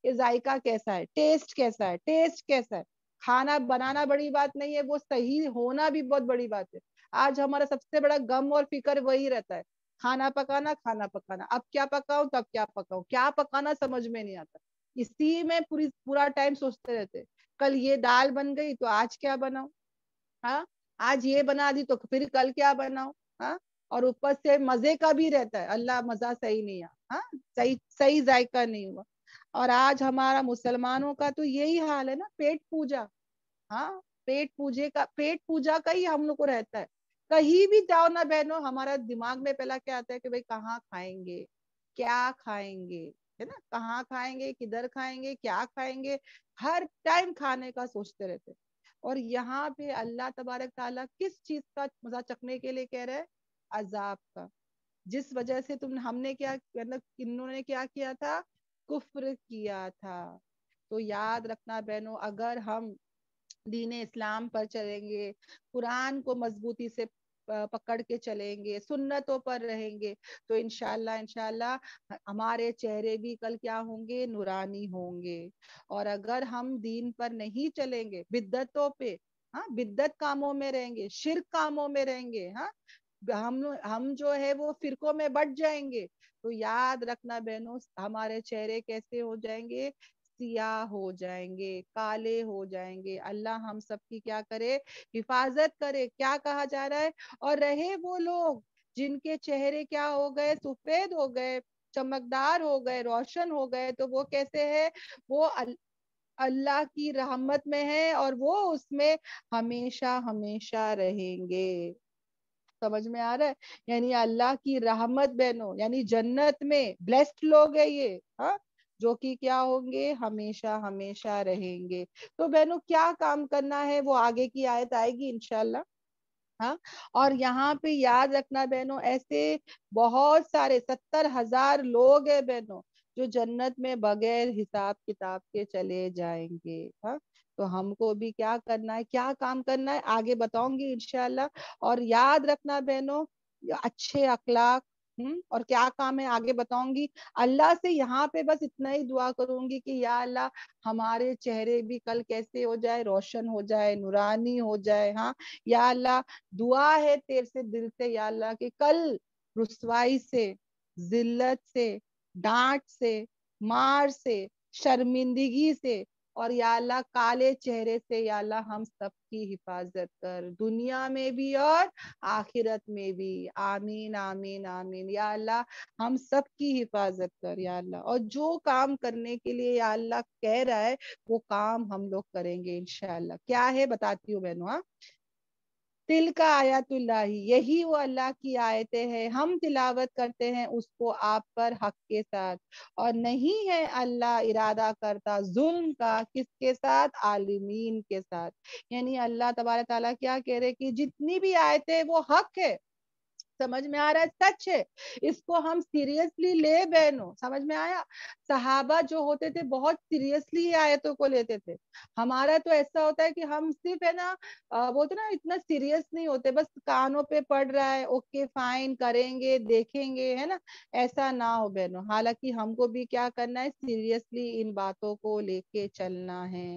یہ ذائقہ کیسا ہے، ٹیسٹ کیسا ہے، ٹیسٹ کیسا ہے. کھانا بنانا بڑی بات نہیں ہے، وہ صحیح ہونا بھی بہت بڑی بات ہے. آج ہمارا سب سے بڑا غم اور فکر وہی رہتا ہے، کھانا پکانا، کھانا پکانا. اب کیا پکاؤں، تب کیا پکاؤں، کیا پکانا سمجھ میں نہیں آتا. اسی میں پورا ٹائم سوچتے رہتے، کل یہ دال بن گئی تو آج کیا بناؤں. ہاں آج یہ بنا دی تو پھر کل کیا بناؤں. ہاں اور اوپر سے مزے کا بھی رہتا ہے، اللہ مزہ صحیح نہیں ہے، ہاں صحیح ذائقہ نہیں ہوا. اور آج ہمارا مسلمانوں کا تو یہی حال ہے نا، پیٹ پوجا. ہاں پیٹ پوجا کا ہی ہم لوگ کو رہتا ہے. کہیں بھی جاؤ نا بہنوں، ہمارا دماغ میں پہلا کیا آتا ہے کہ بھئی کہاں کھائیں گے، کیا کھائیں گے، ہے نا. کہاں کھائیں گے، کدھر کھائیں گے، کیا کھائیں گے. ہر ٹائم کھانے کا سوچتے رہتے. اور یہاں پہ اللہ تبارک تعالیٰ کس چیز کا مزہ چکھنے کے لیے کہہ رہے؟ عذاب کا. جس وجہ سے ہم نے کیا، مطلب انہوں نے کیا کیا تھا؟ کفر کیا تھا. تو یاد رکھنا بہنوں، اگر ہم دین اسلام پر چلیں گے، قرآن کو مضبوطی سے پکڑ کے چلیں گے، سنتوں پر رہیں گے، تو انشاءاللہ ہمارے چہرے بھی کل کیا ہوں گے؟ نورانی ہوں گے. اور اگر ہم دین پر نہیں چلیں گے، بدعتوں پہ، بدعت کاموں میں رہیں گے، شرک کاموں میں رہیں گے، ہم جو ہے وہ فرقوں میں بٹ جائیں گے، تو یاد رکھنا بہنوں ہمارے چہرے کیسے ہو جائیں گے؟ سیاہ ہو جائیں گے، کالے ہو جائیں گے. اللہ ہم سب کی کیا کرے؟ حفاظت کرے. کیا کہا جا رہا ہے؟ اور رہے وہ لوگ جن کے چہرے کیا ہو گئے؟ سفید ہو گئے، چمکدار ہو گئے، روشن ہو گئے، تو وہ کیسے ہے؟ وہ اللہ کی رحمت میں ہے اور وہ اس میں ہمیشہ ہمیشہ رہیں گے. سمجھ میں آ رہا ہے؟ یعنی اللہ کی رحمت بہنوں، یعنی جنت میں بلیسڈ لوگ ہیں یہ، جو کہ کیا ہوں گے؟ ہمیشہ ہمیشہ رہیں گے. تو بہنوں کیا کام کرنا ہے وہ آگے کی آیت آئے گی انشاءاللہ. اور یہاں پہ یاد رکھنا بہنوں، ایسے بہت سارے 70,000 لوگ ہیں بہنوں جو جنت میں بغیر حساب کتاب کے چلے جائیں گے. تو ہم کو بھی کیا کرنا ہے، کیا کام کرنا ہے، آگے بتاؤں گی انشاءاللہ. اور یاد رکھنا بہنوں، اچھے اخلاق، اور کیا کام ہے آگے بتاؤں گی. اللہ سے یہاں پہ بس اتنا ہی دعا کروں گی کہ یا اللہ ہمارے چہرے بھی کل کیسے ہو جائے, روشن ہو جائے, نورانی ہو جائے. ہاں یا اللہ دعا ہے تیرے سے دل سے یا اللہ کہ کل رسوائی سے, ذلت سے, ڈانٹ سے, مار سے, شرمندگی سے اور یا اللہ کالے چہرے سے یا اللہ ہم سب کی حفاظت کر, دنیا میں بھی اور آخرت میں بھی. آمین آمین آمین. یا اللہ ہم سب کی حفاظت کر یا اللہ, اور جو کام کرنے کے لیے یا اللہ کہہ رہا ہے وہ کام ہم لوگ کریں گے انشاءاللہ. کیا ہے بتاتی ہوں بہنوں. ہاں تل کا آیات اللہ, یہی وہ اللہ کی آیتیں ہیں, ہم تلاوت کرتے ہیں اس کو آپ پر حق کے ساتھ, اور نہیں ہے اللہ ارادہ کرتا ظلم کا کس کے ساتھ, عالمین کے ساتھ. یعنی اللہ تبارک تعالیٰ کیا کہہ رہے کہ جتنی بھی آیتیں وہ حق ہے, سمجھ میں آ رہا ہے, سچ ہے, اس کو ہم سیریسلی لے بہنوں. سمجھ میں آیا. صحابہ جو ہوتے تھے بہت سیریسلی آیتوں کو لیتے تھے. ہمارا تو ایسا ہوتا ہے کہ ہم صرف ہے نا بولتے نا اتنا سیریس نہیں ہوتے, بس کانوں پہ پڑ رہا ہے, اوکے فائن کریں گے دیکھیں گے, ہے نا. ایسا نہ ہو بہنوں, حالانکہ ہم کو بھی کیا کرنا ہے, سیریسلی ان باتوں کو لے کے چلنا ہے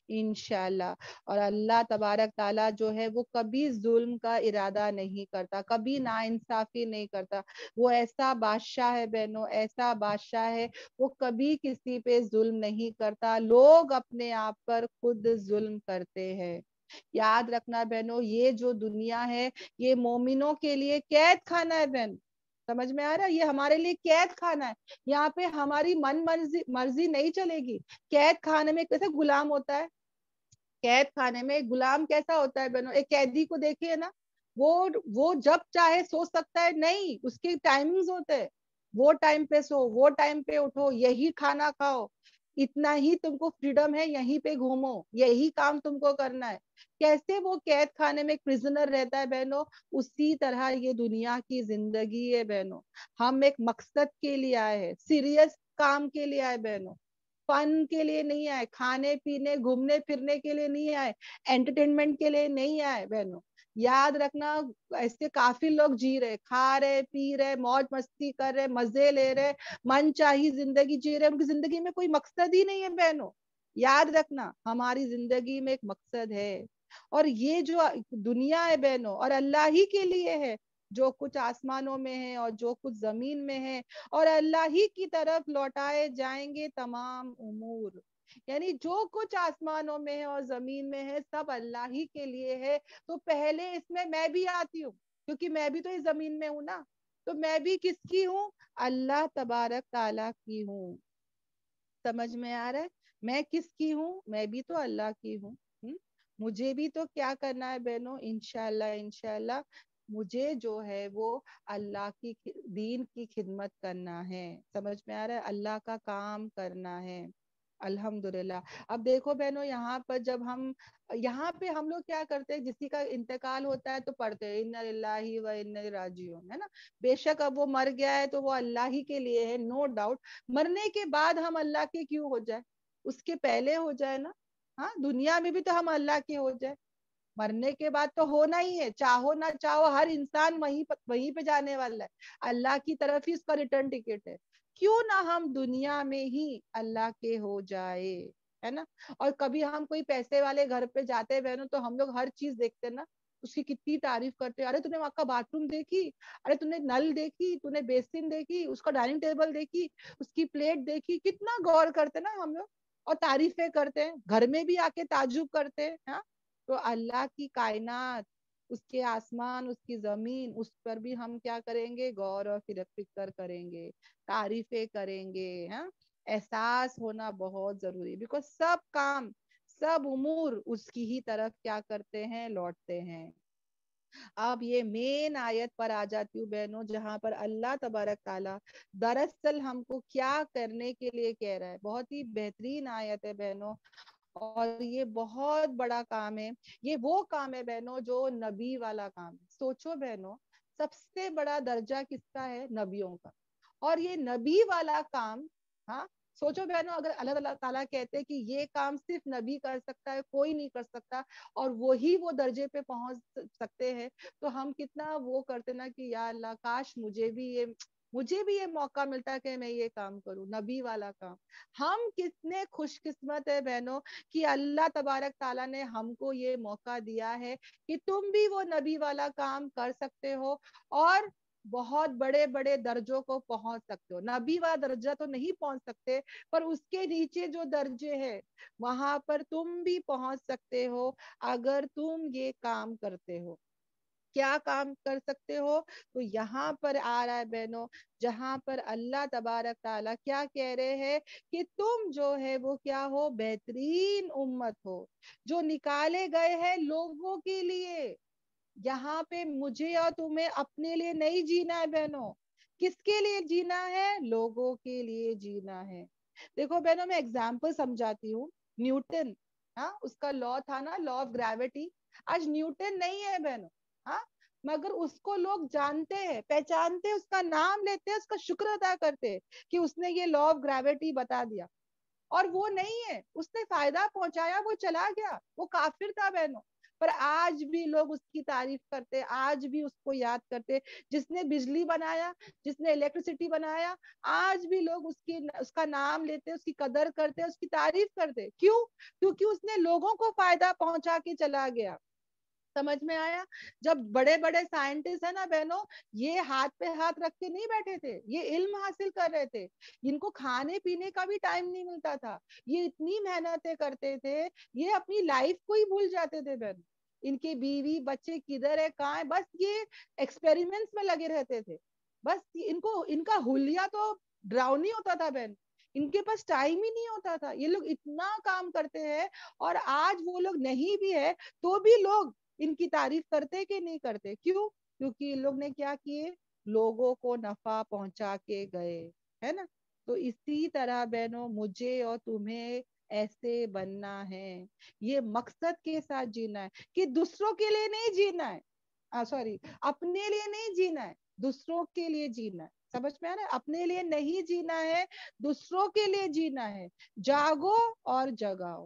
انشاءاللہ. اور اللہ تبارک تعالیٰ جو ہے وہ کبھی ظلم کا ارادہ نہیں کرتا, کبھی ناانصافی نہیں کرتا. وہ ایسا بادشاہ ہے بہنوں, ایسا بادشاہ ہے, وہ کبھی کسی پہ ظلم نہیں کرتا. لوگ اپنے آپ پر خود ظلم کرتے ہیں. یاد رکھنا بہنوں یہ جو دنیا ہے یہ مومنوں کے لیے قید خانہ ہے بہن. سمجھ میں آ رہا ہے, یہ ہمارے لیے قید خانہ ہے. یہاں پہ ہماری من مرضی نہیں چلے گی. قید خانے میں کیسے غلام ہوتا ہے, قید خانے میں ایک غلام کیسا ہوتا ہے بہنوں, ایک قیدی کو دیکھیے نا, وہ جب چاہے سو سکتا ہے, نہیں, اس کے ٹائمنگز ہوتے ہیں. وہ ٹائم پہ سو, وہ ٹائم پہ اٹھو, یہی کھانا کھاؤ, اتنا ہی تم کو فریڈم ہے, یہیں پہ گھومو, یہی کام تم کو کرنا ہے. کیسے وہ قید خانے میں ایک پرزنر رہتا ہے بہنوں, اسی طرح یہ دنیا کی زندگی ہے بہنوں. ہم ایک مقصد کے لیے آئے ہیں, سیریس کام کے لیے آئے بہنوں, فن کے لیے نہیں آئے, کھانے پینے گھومنے پھرنے کے لیے نہیں آئے, انٹرٹینمنٹ کے لیے نہیں آئے بہنوں. یاد رکھنا ایسے کافی لوگ جی رہے, کھا رہے, پی رہے, موج مستی کر رہے, مزے لے رہے, من چاہی زندگی جی رہے, ان کی زندگی میں کوئی مقصد ہی نہیں ہے بہنوں. یاد رکھنا ہماری زندگی میں ایک مقصد ہے, اور یہ جو دنیا ہے بہنوں اور اللہ ہی کے لیے ہے. جو کچھ آسمانوں میں ہے اور جو کچھ زمین میں ہے, اور اللہ ہی کی طرف لوٹائے جائیں گے تمام امور. یعنی جو کچھ آسمانوں میں ہے اور زمین میں ہے سب اللہ ہی کے لیے ہے. تو پہلے اس میں بھی آتی ہوں, کیونکہ میں بھی تو اس زمین میں ہوں نا. تو میں بھی کس کی ہوں, اللہ تبارک تعالیٰ کی ہوں. سمجھ میں آ رہا ہے, میں کس کی ہوں, میں بھی تو اللہ کی ہوں. مجھے بھی تو کیا کرنا ہے بہنوں, انشاءاللہ انشاءاللہ مجھے جو ہے وہ اللہ کی دین کی خدمت کرنا ہے. سمجھ میں آ رہا ہے, اللہ کا کام کرنا ہے الحمدللہ. اب دیکھو بہنوں یہاں پر جب یہاں پہ ہم لوگ کیا کرتے ہیں, کسی کا انتقال ہوتا ہے تو پڑھتے ہیں انا للہ و انا الیہ راجعون, ہے نا. بے شک اب وہ مر گیا ہے تو وہ اللہ ہی کے لیے ہے, نو ڈاؤٹ. مرنے کے بعد ہم اللہ کے کیوں ہو جائے, اس کے پہلے ہو جائے نا. ہاں دنیا میں بھی تو ہم اللہ کے ہو جائے, مرنے کے بعد تو ہونا ہی ہے, چاہو نہ چاہو ہر انسان وہیں پہ جانے والا ہے. اللہ کی طرف ہی اس کا ریٹرن ٹکٹ ہے. کیوں نہ ہم دنیا میں ہی اللہ کے ہو جائے, ہے نا. اور کبھی ہم کوئی پیسے والے گھر پہ جاتے ہیں بہنوں تو ہم لوگ ہر چیز دیکھتے ہیں نا, اس کی کتنی تعریف کرتے ہیں. ارے تو نے وہاں کا باتھ روم دیکھی, ارے تو نے نل دیکھی, تو نے بیسن دیکھی, اس کا ڈائننگ ٹیبل دیکھی, اس کی پلیٹ دیکھی, کتنا غور کرتے نا ہم لوگ, اور تعریفیں کرتے ہیں, گھر میں بھی آ کے تعجب کرتے ہیں. ہاں تو اللہ کی کائنات, اس کے آسمان, اس کی زمین, اس پر بھی ہم کیا کریں گے, غور اور فکر کریں گے, تعریفیں کریں گے. ہاں احساس ہونا بہت ضروری, بیکاز سب کام سب امور اس کی ہی طرف کیا کرتے ہیں, لوٹتے ہیں. اب یہ مین آیت پر آ جاتی ہوں بہنوں, جہاں پر اللہ تبارک تعالیٰ دراصل ہم کو کیا کرنے کے لیے کہہ رہا ہے. بہت ہی بہترین آیت ہے بہنوں, اور یہ بہت بڑا کام ہے. یہ وہ کام ہے بہنوں جو نبی والا کام ہے. سوچو بہنوں سب سے بڑا درجہ کس کا ہے, نبیوں کا, اور یہ نبی والا کام. ہاں سوچو بہنوں اگر اللہ تعالیٰ کہتے کہ یہ کام صرف نبی کر سکتا ہے, کوئی نہیں کر سکتا, اور وہی وہ درجے پہ پہنچ سکتے ہیں, تو ہم کتنا وہ کرتے نا کہ یا اللہ کاش مجھے بھی یہ مجھے بھی یہ موقع ملتا ہے کہ میں یہ کام کروں، نبی والا کام. ہم کتنے خوش قسمت ہے بہنوں کہ اللہ تبارک تعالیٰ نے ہم کو یہ موقع دیا ہے کہ تم بھی وہ نبی والا کام کر سکتے ہو اور بہت بڑے بڑے درجوں کو پہنچ سکتے ہو. نبی والا درجہ تو نہیں پہنچ سکتے، پر اس کے نیچے جو درجے ہے وہاں پر تم بھی پہنچ سکتے ہو اگر تم یہ کام کرتے ہو. کیا کام کر سکتے ہو؟ تو یہاں پر آ رہا ہے بہنوں، جہاں پر اللہ تبارک تعالیٰ کیا کہہ رہے ہیں کہ تم جو ہے وہ کیا ہو، بہترین امت ہو جو نکالے گئے ہیں لوگوں کے لیے. یہاں پہ مجھے اور تمہیں اپنے لیے نہیں جینا ہے بہنوں. کس کے لیے جینا ہے؟ لوگوں کے لیے جینا ہے. دیکھو بہنوں میں ایگزامپل سمجھاتی ہوں. نیوٹن، ہاں، اس کا لا تھا نا، لا آف گریوٹی. آج نیوٹن نہیں ہے بہنوں، ہاں، مگر اس کو لوگ جانتے ہیں، پہچانتے، اس کا نام لیتے ہیں، اس کا شکر ادا کرتے کہ اس نے یہ لا آف گریوٹی بتا دیا. اور وہ نہیں ہے، اس نے فائدہ پہنچایا، وہ چلا گیا، وہ کافر تھا بہنوں. پر آج بھی لوگ اس کی تعریف کرتے، آج بھی اس کو یاد کرتے. جس نے بجلی بنایا، جس نے الیکٹریسٹی بنایا، آج بھی لوگ اس کا نام لیتے، اس کی قدر کرتے، اس کی تعریف کرتے. کیوں؟ کیونکہ اس نے لوگوں کو فائدہ پہنچا کے چلا گیا. سمجھ میں آیا؟ جب بڑے بڑے سائنٹسٹ ہیں نا بہنوں، یہ ہاتھ پہ ہاتھ رکھ کے نہیں بیٹھے تھے، یہ علم حاصل کر رہے تھے. ان کو کھانے پینے کا بھی ٹائم نہیں ملتا تھا، یہ اتنی محنتیں کرتے تھے، یہ اپنی لائف کو ہی بھول جاتے تھے بہن. ان کے بیوی بچے کدھر ہے، کہاں ہے، بس یہ ایکسپیریمنٹس میں لگے رہتے تھے. بس ان کا حلیہ تو ڈراؤنی ہوتا تھا بہن. ان کے پاس ٹائم ہی نہیں ہوتا تھا. یہ لوگ اتنا کام کرتے ہیں اور آج وہ لوگ نہیں بھی ہے تو بھی لوگ ان کی تعریف کرتے کہ نہیں کرتے. کیوں؟ کیونکہ ان لوگ نے کیا کیے، لوگوں کو نفع پہنچا کے گئے، ہے نا. تو اسی طرح بہنوں مجھے اور تمہیں ایسے بننا ہے. یہ مقصد کے ساتھ جینا ہے کہ دوسروں کے لیے نہیں جینا ہے، سوری، اپنے لیے نہیں جینا ہے، دوسروں کے لیے جینا ہے. سمجھ میں آ رہا ہے؟ اپنے لیے نہیں جینا ہے، دوسروں کے لیے جینا ہے. جاگو اور جگاؤ.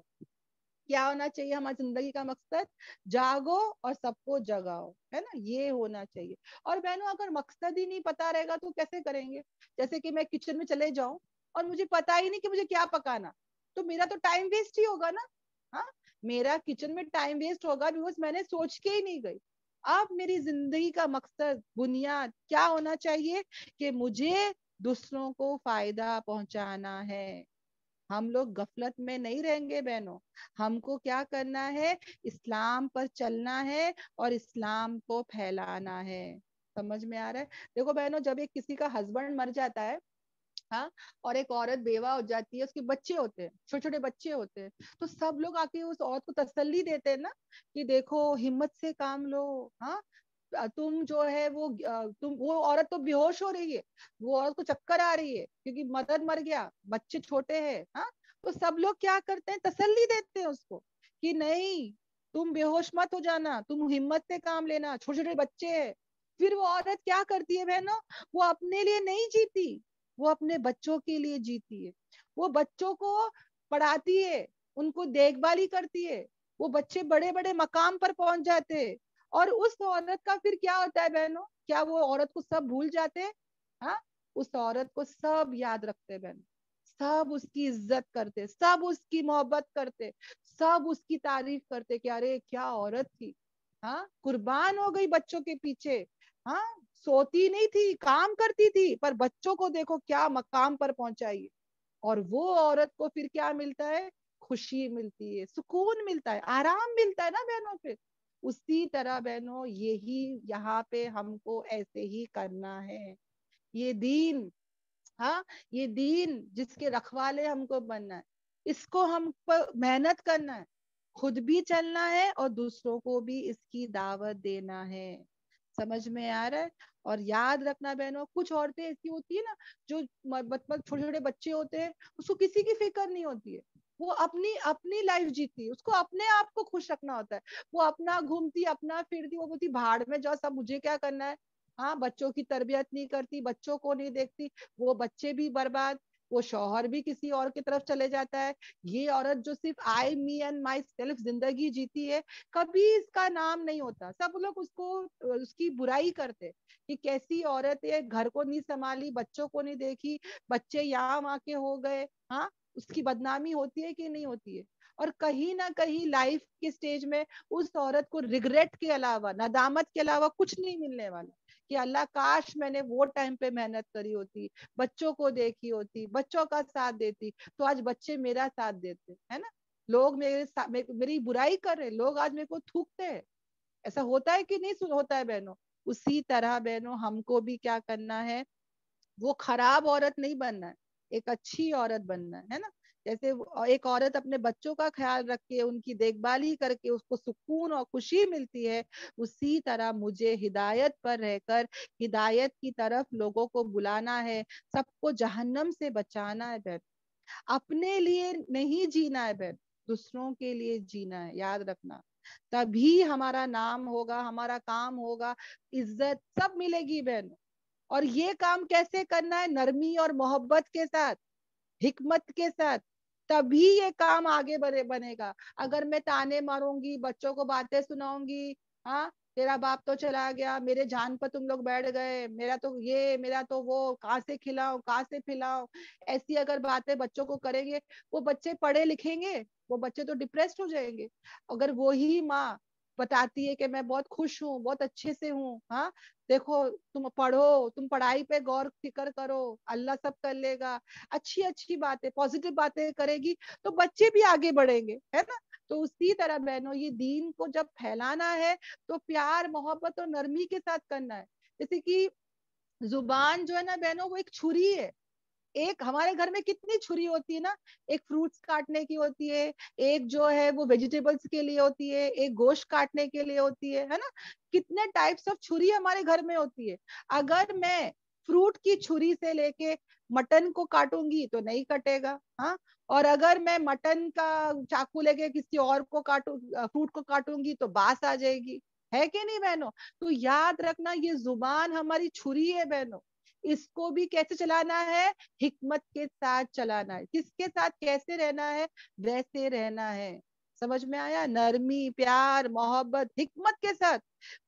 کیا ہونا چاہیے ہماری زندگی کا مقصد؟ جاگو اور سب کو جگاؤ، ہے نا، یہ ہونا چاہیے. اور بہنوں اگر مقصد ہی نہیں پتا رہے گا تو کیسے کریں گے؟ جیسے کہ میں کچن میں چلے جاؤں اور مجھے پتا ہی نہیں کہ مجھے کیا پکانا، تو میرا تو ٹائم ویسٹ ہی ہوگا نا. ہاں، میرا کچن میں ٹائم ویسٹ ہوگا بیکاز میں نے سوچ کے ہی نہیں گئی. اب میری زندگی کا مقصد، بنیاد کیا ہونا چاہیے کہ مجھے دوسروں کو فائدہ پہنچانا ہے. ہم لوگ غفلت میں نہیں رہیں گے بہنوں. ہم کو کیا کرنا ہے؟ اسلام پر چلنا ہے اور اسلام کو پھیلانا ہے. سمجھ میں آ رہا ہے؟ دیکھو بہنوں، جب ایک کسی کا ہسبینڈ مر جاتا ہے، ہاں، اور ایک عورت بیوہ ہو جاتی ہے، اس کے بچے ہوتے ہیں، چھوٹے چھوٹے بچے ہوتے ہیں، تو سب لوگ آ کے اس عورت کو تسلی دیتے ہیں نا کہ دیکھو ہمت سے کام لو. ہاں، تم جو ہے وہ عورت تو بے ہوش ہو رہی ہے، وہ عورت کو چکر آ رہی ہے کیونکہ مدد مر گیا، بچے چھوٹے ہیں. ہاں، تو سب لوگ کیا کرتے ہیں؟ تسلی دیتے ہیں اس کو کہ نہیں، تم بے ہوش مت ہو جانا، تم ہمت سے کام لینا، چھوٹے چھوٹے بچے ہیں. پھر وہ عورت کیا کرتی ہے بہنوں؟ وہ اپنے لیے نہیں جیتی، وہ اپنے بچوں کے لیے جیتی ہے. وہ بچوں کو پڑھاتی ہے، ان کو دیکھ بھال کرتی ہے، وہ بچے بڑے بڑے مقام پر پہنچ جاتے ہیں. اور اس عورت کا پھر کیا ہوتا ہے بہنوں؟ کیا وہ عورت کو سب بھول جاتے؟ ہاں، اس عورت کو سب یاد رکھتے بہن، سب اس کی عزت کرتے، سب اس کی محبت کرتے، سب اس کی تعریف کرتے کہ ارے کیا عورت تھی. ہاں، قربان ہو گئی بچوں کے پیچھے. ہاں، سوتی نہیں تھی، کام کرتی تھی، پر بچوں کو دیکھو کیا مقام پر پہنچائی. اور وہ عورت کو پھر کیا ملتا ہے؟ خوشی ملتی ہے، سکون ملتا ہے، آرام ملتا ہے نا بہنوں. پھر اسی طرح بہنوں یہی یہاں پہ ہم کو ایسے ہی کرنا ہے. یہ دین، ہاں، یہ دین جس کے رکھوالے ہم کو بننا ہے، اس کو ہم پر محنت کرنا ہے، خود بھی چلنا ہے اور دوسروں کو بھی اس کی دعوت دینا ہے. سمجھ میں آ رہا ہے؟ اور یاد رکھنا بہنوں، کچھ عورتیں ایسی ہوتی ہے نا جو چھوٹے چھوٹے بچے ہوتے ہیں، اس کو کسی کی فکر نہیں ہوتی ہے، وہ اپنی لائف جیتی ہے، اس کو اپنے آپ کو خوش رکھنا ہوتا ہے. وہ اپنا گھومتی، اپنا پھرتی، وہ بولتی بھاڑ میں جاؤ، سب مجھے کیا کرنا ہے. ہاں، بچوں کی تربیت نہیں کرتی، بچوں کو نہیں دیکھتی، وہ بچے بھی برباد. وہ شوہر بھی کسی اور کی طرف چلے جاتا ہے. یہ عورت جو صرف آئی می اینڈ مائی سیلف زندگی جیتی ہے, کبھی اس کا نام نہیں ہوتا. سب لوگ اس کو اس کی برائی کرتے کہ کیسی عورت ہے, گھر کو نہیں سنبھالی, بچوں کو نہیں دیکھی, بچے یہاں وہاں کے ہو گئے. ہاں, اس کی بدنامی ہوتی ہے کہ نہیں ہوتی ہے؟ اور کہیں نہ کہیں لائف کے سٹیج میں اس عورت کو ریگریٹ کے علاوہ, ندامت کے علاوہ کچھ نہیں ملنے والا کہ اللہ کاش میں نے وہ ٹائم پہ محنت کری ہوتی, بچوں کو دیکھی ہوتی, بچوں کا ساتھ دیتی, تو آج بچے میرا ساتھ دیتے, ہے نا. لوگ میری برائی کر رہے, لوگ آج میرے کو تھوکتے ہیں. ایسا ہوتا ہے کہ نہیں ہوتا ہے بہنوں؟ اسی طرح بہنوں ہم کو بھی کیا کرنا ہے, وہ خراب عورت نہیں بننا ہے, ایک اچھی عورت بننا ہے نا. جیسے ایک عورت اپنے بچوں کا خیال رکھ کے, ان کی دیکھ بھال ہی کر کے اس کو سکون اور خوشی ملتی ہے, اسی طرح مجھے ہدایت پر رہ کر ہدایت کی طرف لوگوں کو بلانا ہے, سب کو جہنم سے بچانا ہے بہن. اپنے لیے نہیں جینا ہے بہن, دوسروں کے لیے جینا ہے, یاد رکھنا. تبھی ہمارا نام ہوگا, ہمارا کام ہوگا, عزت سب ملے گی بہن. اور یہ کام کیسے کرنا ہے؟ نرمی اور محبت کے ساتھ, حکمت کے ساتھ, تبھی یہ کام آگے بنے گا. اگر میں تانے ماروں گی, بچوں کو باتیں سناؤں گی, ہاں تیرا باپ تو چلا گیا, میرے جان پر تم لوگ بیٹھ گئے, میرا تو یہ, میرا تو وہ, کہاں سے کھلاؤ, کہاں سے پھلاؤ, ایسی اگر باتیں بچوں کو کریں گے, وہ بچے پڑھے لکھیں گے, وہ بچے تو ڈپریسڈ ہو جائیں گے. اگر وہی ماں بتاتی ہے کہ میں بہت خوش ہوں, بہت اچھے سے ہوں, ہاں دیکھو تم پڑھو, تم پڑھائی پہ غور فکر کرو, اللہ سب کر لے گا, اچھی اچھی باتیں, پازیٹیو باتیں کرے گی, تو بچے بھی آگے بڑھیں گے, ہے نا. تو اسی طرح بہنوں یہ دین کو جب پھیلانا ہے تو پیار, محبت اور نرمی کے ساتھ کرنا ہے. جیسے کہ زبان جو ہے نا بہنوں, وہ ایک چھری ہے. ایک ہمارے گھر میں کتنی چھری ہوتی ہے نا, ایک فروٹس کاٹنے کی ہوتی ہے, ایک جو ہے وہ ویجیٹیبلس کے لیے ہوتی ہے, ایک گوشت کاٹنے کے لیے ہوتی ہے نا. کتنے ٹائپس آف چھری ہمارے گھر میں ہوتی ہے. اگر میں فروٹ کی چھری سے لے کے مٹن کو کاٹوں گی تو نہیں کٹے گا, ہاں. اور اگر میں مٹن کا چاقو لے کے کسی اور کو کاٹوں, فروٹ کو کاٹوں گی تو باس آ جائے گی, ہے کہ نہیں بہنوں؟ تو یاد رکھنا یہ زبان ہماری چھری ہے بہنوں, اس کو بھی کیسے چلانا ہے؟ حکمت کے ساتھ چلانا ہے. کس کے ساتھ کیسے رہنا ہے؟ ویسے رہنا ہے. سمجھ میں آیا؟ نرمی, پیار, محبت, حکمت کے ساتھ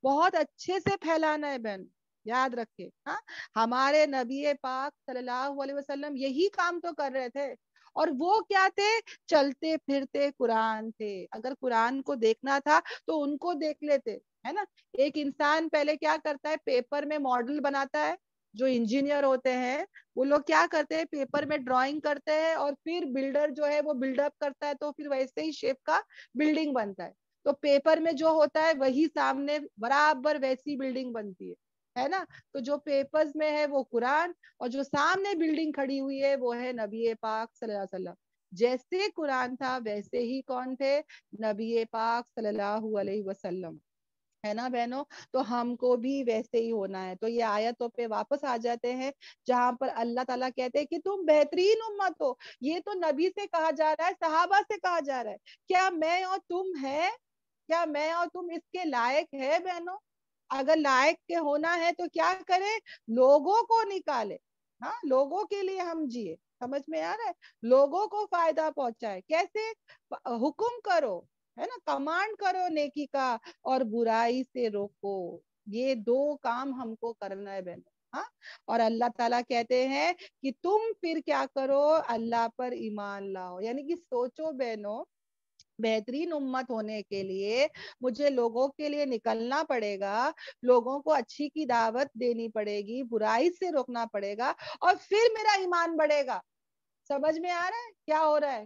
بہت اچھے سے پھیلانا ہے بہن, یاد رکھے. ہاں, ہمارے نبی پاک صلی اللہ علیہ وسلم یہی کام تو کر رہے تھے. اور وہ کیا تھے؟ چلتے پھرتے قرآن تھے. اگر قرآن کو دیکھنا تھا تو ان کو دیکھ لیتے, ہے نا. ایک انسان پہلے کیا کرتا ہے, پیپر میں ماڈل بناتا ہے. جو انجینئر ہوتے ہیں وہ لوگ کیا کرتے ہیں, پیپر میں ڈرائنگ کرتے ہیں, اور پھر بلڈر جو ہے وہ بلڈ اپ کرتا ہے, تو پھر ویسے ہی شیپ کا بلڈنگ بنتا ہے. تو پیپر میں جو ہوتا ہے وہی سامنے برابر ویسی بلڈنگ بنتی ہے نا. تو جو پیپرز میں ہے وہ قرآن, اور جو سامنے بلڈنگ کھڑی ہوئی ہے وہ ہے نبی پاک صلی اللہ علیہ وسلم. جیسے قرآن تھا ویسے ہی کون تھے؟ نبی پاک صلی اللہ علیہ وسلم, ہے نا بہنوں. تو ہم کو بھی ویسے ہی ہونا ہے. تو یہ آیتوں پہ واپس آ جاتے ہیں جہاں پر اللہ تعالیٰ کہتے ہیں کہ تم بہترین امت ہو. یہ تو نبی سے کہا جا رہا ہے, صحابہ سے کہا جا رہا ہے. کیا میں اور تم ہے, کیا میں اور تم اس کے لائق ہے بہنوں؟ اگر لائق کے ہونا ہے تو کیا کرے؟ لوگوں کو نکالے, ہاں, لوگوں کے لیے ہم جیے. سمجھ میں آ رہا ہے؟ لوگوں کو فائدہ پہنچائے. کیسے؟ حکم کرو, ہے نا, کمانڈ کرو نیکی کا, اور برائی سے روکو. یہ دو کام ہم کو کرنا ہے بہنوں. ہاں, اور اللہ تعالیٰ کہتے ہیں کہ تم پھر کیا کرو؟ اللہ پر ایمان لاؤ. یعنی کہ سوچو بہنوں, بہترین امت ہونے کے لیے مجھے لوگوں کے لیے نکلنا پڑے گا, لوگوں کو اچھی کی دعوت دینی پڑے گی, برائی سے روکنا پڑے گا, اور پھر میرا ایمان بڑھے گا. سمجھ میں آ رہا ہے کیا ہو رہا ہے؟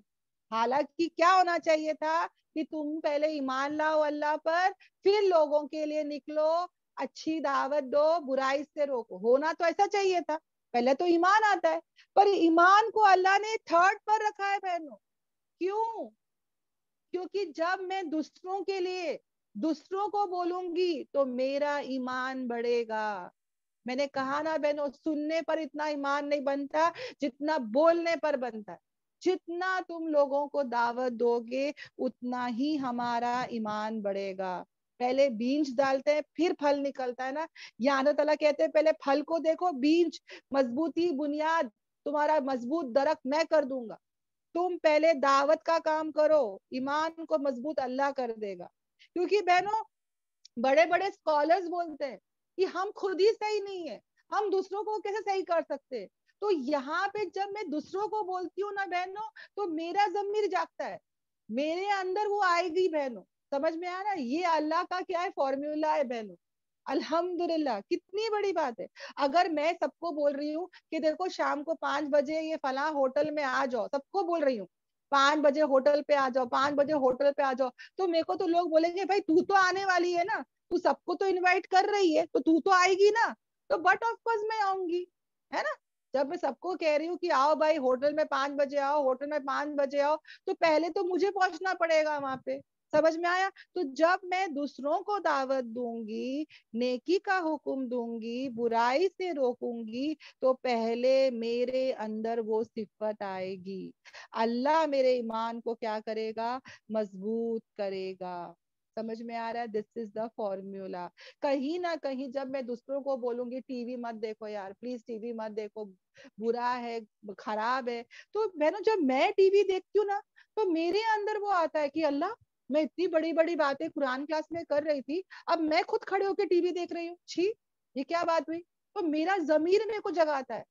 حالانکہ کیا ہونا چاہیے تھا کہ تم پہلے ایمان لاؤ اللہ پر, پھر لوگوں کے لیے نکلو, اچھی دعوت دو, برائی سے روکو. ہونا تو ایسا چاہیے تھا. پہلے تو ایمان آتا ہے, پر ایمان کو اللہ نے تھرڈ پر رکھا ہے بہنوں. کیوں؟ کیونکہ جب میں دوسروں کے لیے دوسروں کو بولوں گی تو میرا ایمان بڑھے گا. میں نے کہا نا بہنوں, سننے پر اتنا ایمان نہیں بنتا جتنا بولنے پر بنتا ہے. جتنا تم لوگوں کو دعوت دو گے اتنا ہی ہمارا ایمان بڑھے گا. پہلے بیج ڈالتے ہیں پھر پھل نکلتا ہے نا. یہ اللہ تعالیٰ کہتے ہیں پہلے پھل کو دیکھو, بیج, مضبوطی, بنیاد, تمہارا مضبوط درخت میں کر دوں گا. تم پہلے دعوت کا کام کرو, ایمان کو مضبوط اللہ کر دے گا. کیونکہ بہنوں بڑے بڑے اسکالرز بولتے ہیں کہ ہم خود ہی صحیح نہیں ہے, ہم دوسروں کو کیسے صحیح کر سکتے. تو یہاں پہ جب میں دوسروں کو بولتی ہوں نا بہنوں, تو میرا ضمیر جاگتا ہے, میرے اندر وہ آئے گی بہنوں. سمجھ میں آ رہا ہے, یہ اللہ کا کیا ہے فارمولا ہے بہنوں. الحمدللہ کتنی بڑی بات ہے. اگر میں سب کو بول رہی ہوں کہ دیکھو شام کو 5 بجے یہ فلاں ہوٹل میں آ جاؤ, سب کو بول رہی ہوں 5 بجے ہوٹل پہ آ جاؤ, 5 بجے ہوٹل پہ آ جاؤ, تو میرے کو تو لوگ بولیں گے بھائی تو آنے والی ہے نا, تو سب کو تو انوائٹ کر رہی ہے, تو آئے گی نا. تو بٹ آف کورس میں آؤں گی, ہے نا. جب میں سب کو کہہ رہی ہوں کہ آؤ بھائی ہوٹل میں 5 بجے آؤ, ہوٹل میں 5 بجے آؤ, تو پہلے تو مجھے پہنچنا پڑے گا وہاں پہ. سمجھ میں آیا. تو جب میں دوسروں کو دعوت دوں گی, نیکی کا حکم دوں گی, برائی سے روکوں گی, تو پہلے میرے اندر وہ صفت آئے گی. اللہ میرے ایمان کو کیا کرے گا, مضبوط کرے گا. سمجھ میں آ رہا ہے, دس از دا فارمولا. کہیں نہ کہیں جب میں دوسروں کو بولوں گی ٹی وی مت دیکھو یار, پلیز ٹی وی مت دیکھو, برا ہے, خراب ہے, تو بہنوں جب میں ٹی وی دیکھتی ہوں نا, تو میرے اندر وہ آتا ہے کہ اللہ میں اتنی بڑی بڑی باتیں قرآن کلاس میں کر رہی تھی, اب میں خود کھڑے ہو کے ٹی وی دیکھ رہی ہوں, چھی یہ کیا بات ہوئی. تو میرا ضمیر میرے کو جگاتا ہے.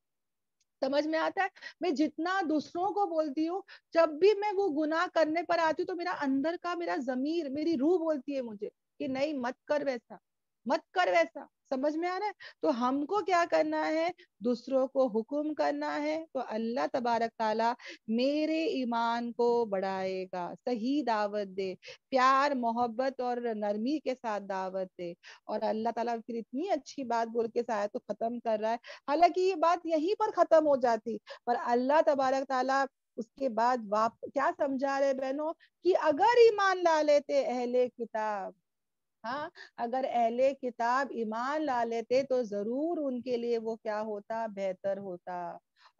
سمجھ میں آتا ہے. میں جتنا دوسروں کو بولتی ہوں, جب بھی میں وہ گناہ کرنے پر آتی ہوں, تو میرا اندر کا میرا ضمیر, میری روح بولتی ہے مجھے کہ نہیں مت کر ویسا, مت کر ویسا. سمجھ میں آ رہا ہے. تو ہم کو کیا کرنا ہے, دوسروں کو حکم کرنا ہے, تو اللہ تبارک تعالیٰ میرے ایمان کو بڑھائے گا. صحیح دعوت دے, پیار محبت اور نرمی کے ساتھ دعوت دے. اور اللہ تعالیٰ پھر اتنی اچھی بات بول کے آیت کو ختم کر رہا ہے. حالانکہ یہ بات یہیں پر ختم ہو جاتی, پر اللہ تبارک تعالیٰ اس کے بعد کیا سمجھا رہے بہنوں, کہ اگر ایمان لا لیتے اہل کتاب, ہاں اگر اہل کتاب ایمان لا لیتے تو ضرور ان کے لیے وہ کیا ہوتا, بہتر ہوتا.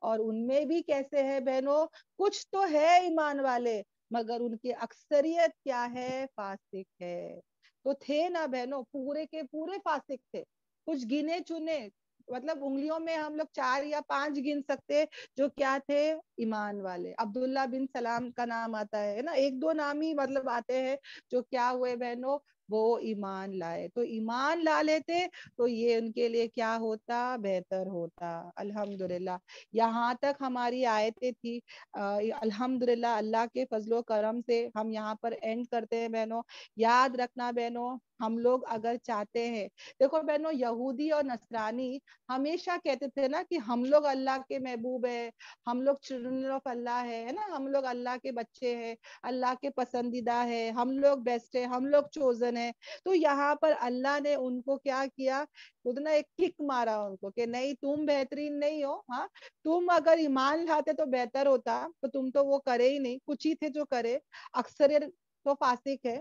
اور ان میں بھی کیسے ہے بہنوں, کچھ تو ہے ایمان والے, مگر ان کی اکثریت کیا ہے, فاسق ہے. تو تھے نا بہنوں, پورے کے پورے فاسق تھے, کچھ گنے چنے, مطلب انگلیوں میں ہم لوگ 4 یا 5 گن سکتے جو کیا تھے, ایمان والے. عبداللہ بن سلام کا نام آتا ہے نا, 1-2 نام ہی مطلب آتے ہیں جو کیا ہوئے بہنوں, وہ ایمان لائے. تو ایمان لا لیتے تو یہ ان کے لیے کیا ہوتا, بہتر ہوتا. الحمدللہ یہاں تک ہماری آیتیں تھی. الحمدللہ اللہ کے فضل و کرم سے ہم یہاں پر اینڈ کرتے ہیں بہنوں. یاد رکھنا بہنوں, ہم لوگ اگر چاہتے ہیں, دیکھو بہنوں یہودی اور نصرانی ہمیشہ کہتے تھے نا کہ ہم لوگ اللہ کے محبوب ہیں, ہم لوگ چلڈرن آف اللہ ہے نا, ہم لوگ اللہ کے بچے ہیں, اللہ کے پسندیدہ ہے, ہم لوگ بیسٹ ہے, ہم لوگ چوزن ہے. تو یہاں پر اللہ نے ان کو کیا کیا, خود نے ایک کک مارا ان کو کہ نہیں تم بہترین نہیں ہو, ہاں تم اگر ایمان لاتے تو بہتر ہوتا, تو تم تو وہ کرے ہی نہیں, کچھ ہی تھے جو کرے, اکثریت تو فاسق ہے,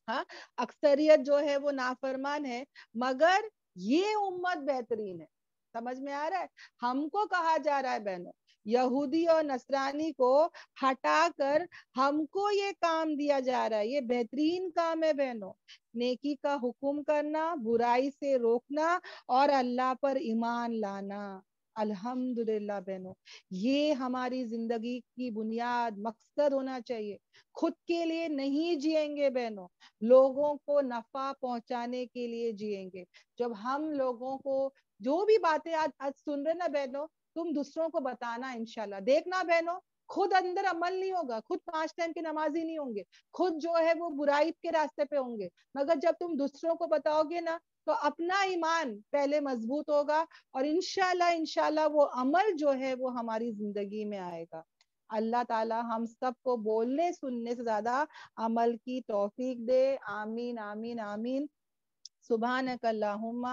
ہاں اکثریت جو ہے وہ نافرمان ہے, مگر یہ امت بہترین ہے. سمجھ میں آ رہا ہے. ہم کو کہا جا رہا ہے بہنوں, یہودی اور نصرانی کو ہٹا کر ہم کو یہ کام دیا جا رہا ہے, یہ بہترین کام ہے بہنوں, نیکی کا حکم کرنا, برائی سے روکنا, اور اللہ پر ایمان لانا. الحمدللہ بہنوں, یہ ہماری زندگی کی بنیاد مقصد ہونا چاہیے. خود کے لیے نہیں جئیں گے بہنوں, لوگوں کو نفع پہنچانے کے لیے جئیں گے. جب ہم لوگوں کو جو بھی باتیں آج سن رہے نا بہنوں, تم دوسروں کو بتانا انشاءاللہ. دیکھنا بہنوں, خود اندر عمل نہیں ہوگا, خود 5 ٹائم کے نمازی نہیں ہوں گے, خود جو ہے وہ برائی کے راستے پہ ہوں گے, مگر جب تم دوسروں کو بتاؤ گے نا, تو اپنا ایمان پہلے مضبوط ہوگا, اور انشاءاللہ وہ عمل جو ہے وہ ہماری زندگی میں آئے گا. اللہ تعالی ہم سب کو بولنے سننے سے زیادہ عمل کی توفیق دے. آمین آمین آمین. سبحانک اللہم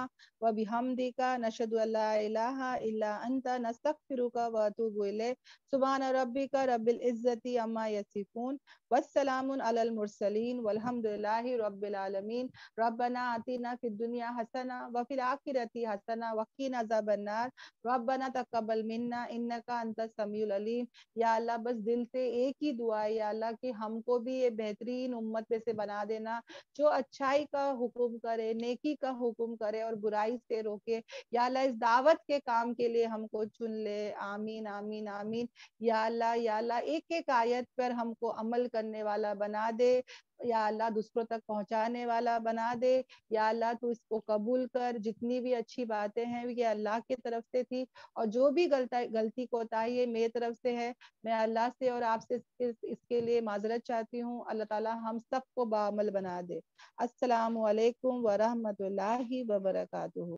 و بحمدک, نشہد ان لا الہ الا انت, نستغفرک و اتوب الیک. سبحان ربک رب العزت عما یصفون, والسلام علی المرسلین, والحمد للہ رب العالمین. ربنا آتنا فی الدنیا حسنہ وفی الآخرۃ حسنہ وقنا عذاب النار. ربنا تقبل منا انک انت السمیع العلیم. یا اللہ بس دل سے ایک ہی دعا ہے یا اللہ کہ ہم کو بھی یہ بہترین امت میں سے بنا دینا جو اچھائی کا حکم کرے, نیکی کا حکم کرے اور برائی سے روکے. یا اللہ اس دعوت کے کام کے لیے ہم کو چن لے. آمین آمین آمین. یا اللہ ایک ایک آیت پر ہم کو عمل کرنے والا بنا دے. یا اللہ دوسروں تک پہنچانے والا بنا دے. یا اللہ تو اس کو قبول کر. جتنی بھی اچھی باتیں ہیں یہ اللہ کی طرف سے تھی، اور جو بھی غلطی کوتاہی ہے میری طرف سے ہے، میں اللہ سے اور آپ سے اس کے لیے معذرت چاہتی ہوں. اللہ تعالی ہم سب کو بعمل بنا دے. السلام علیکم ورحمۃ اللہ وبرکاتہ.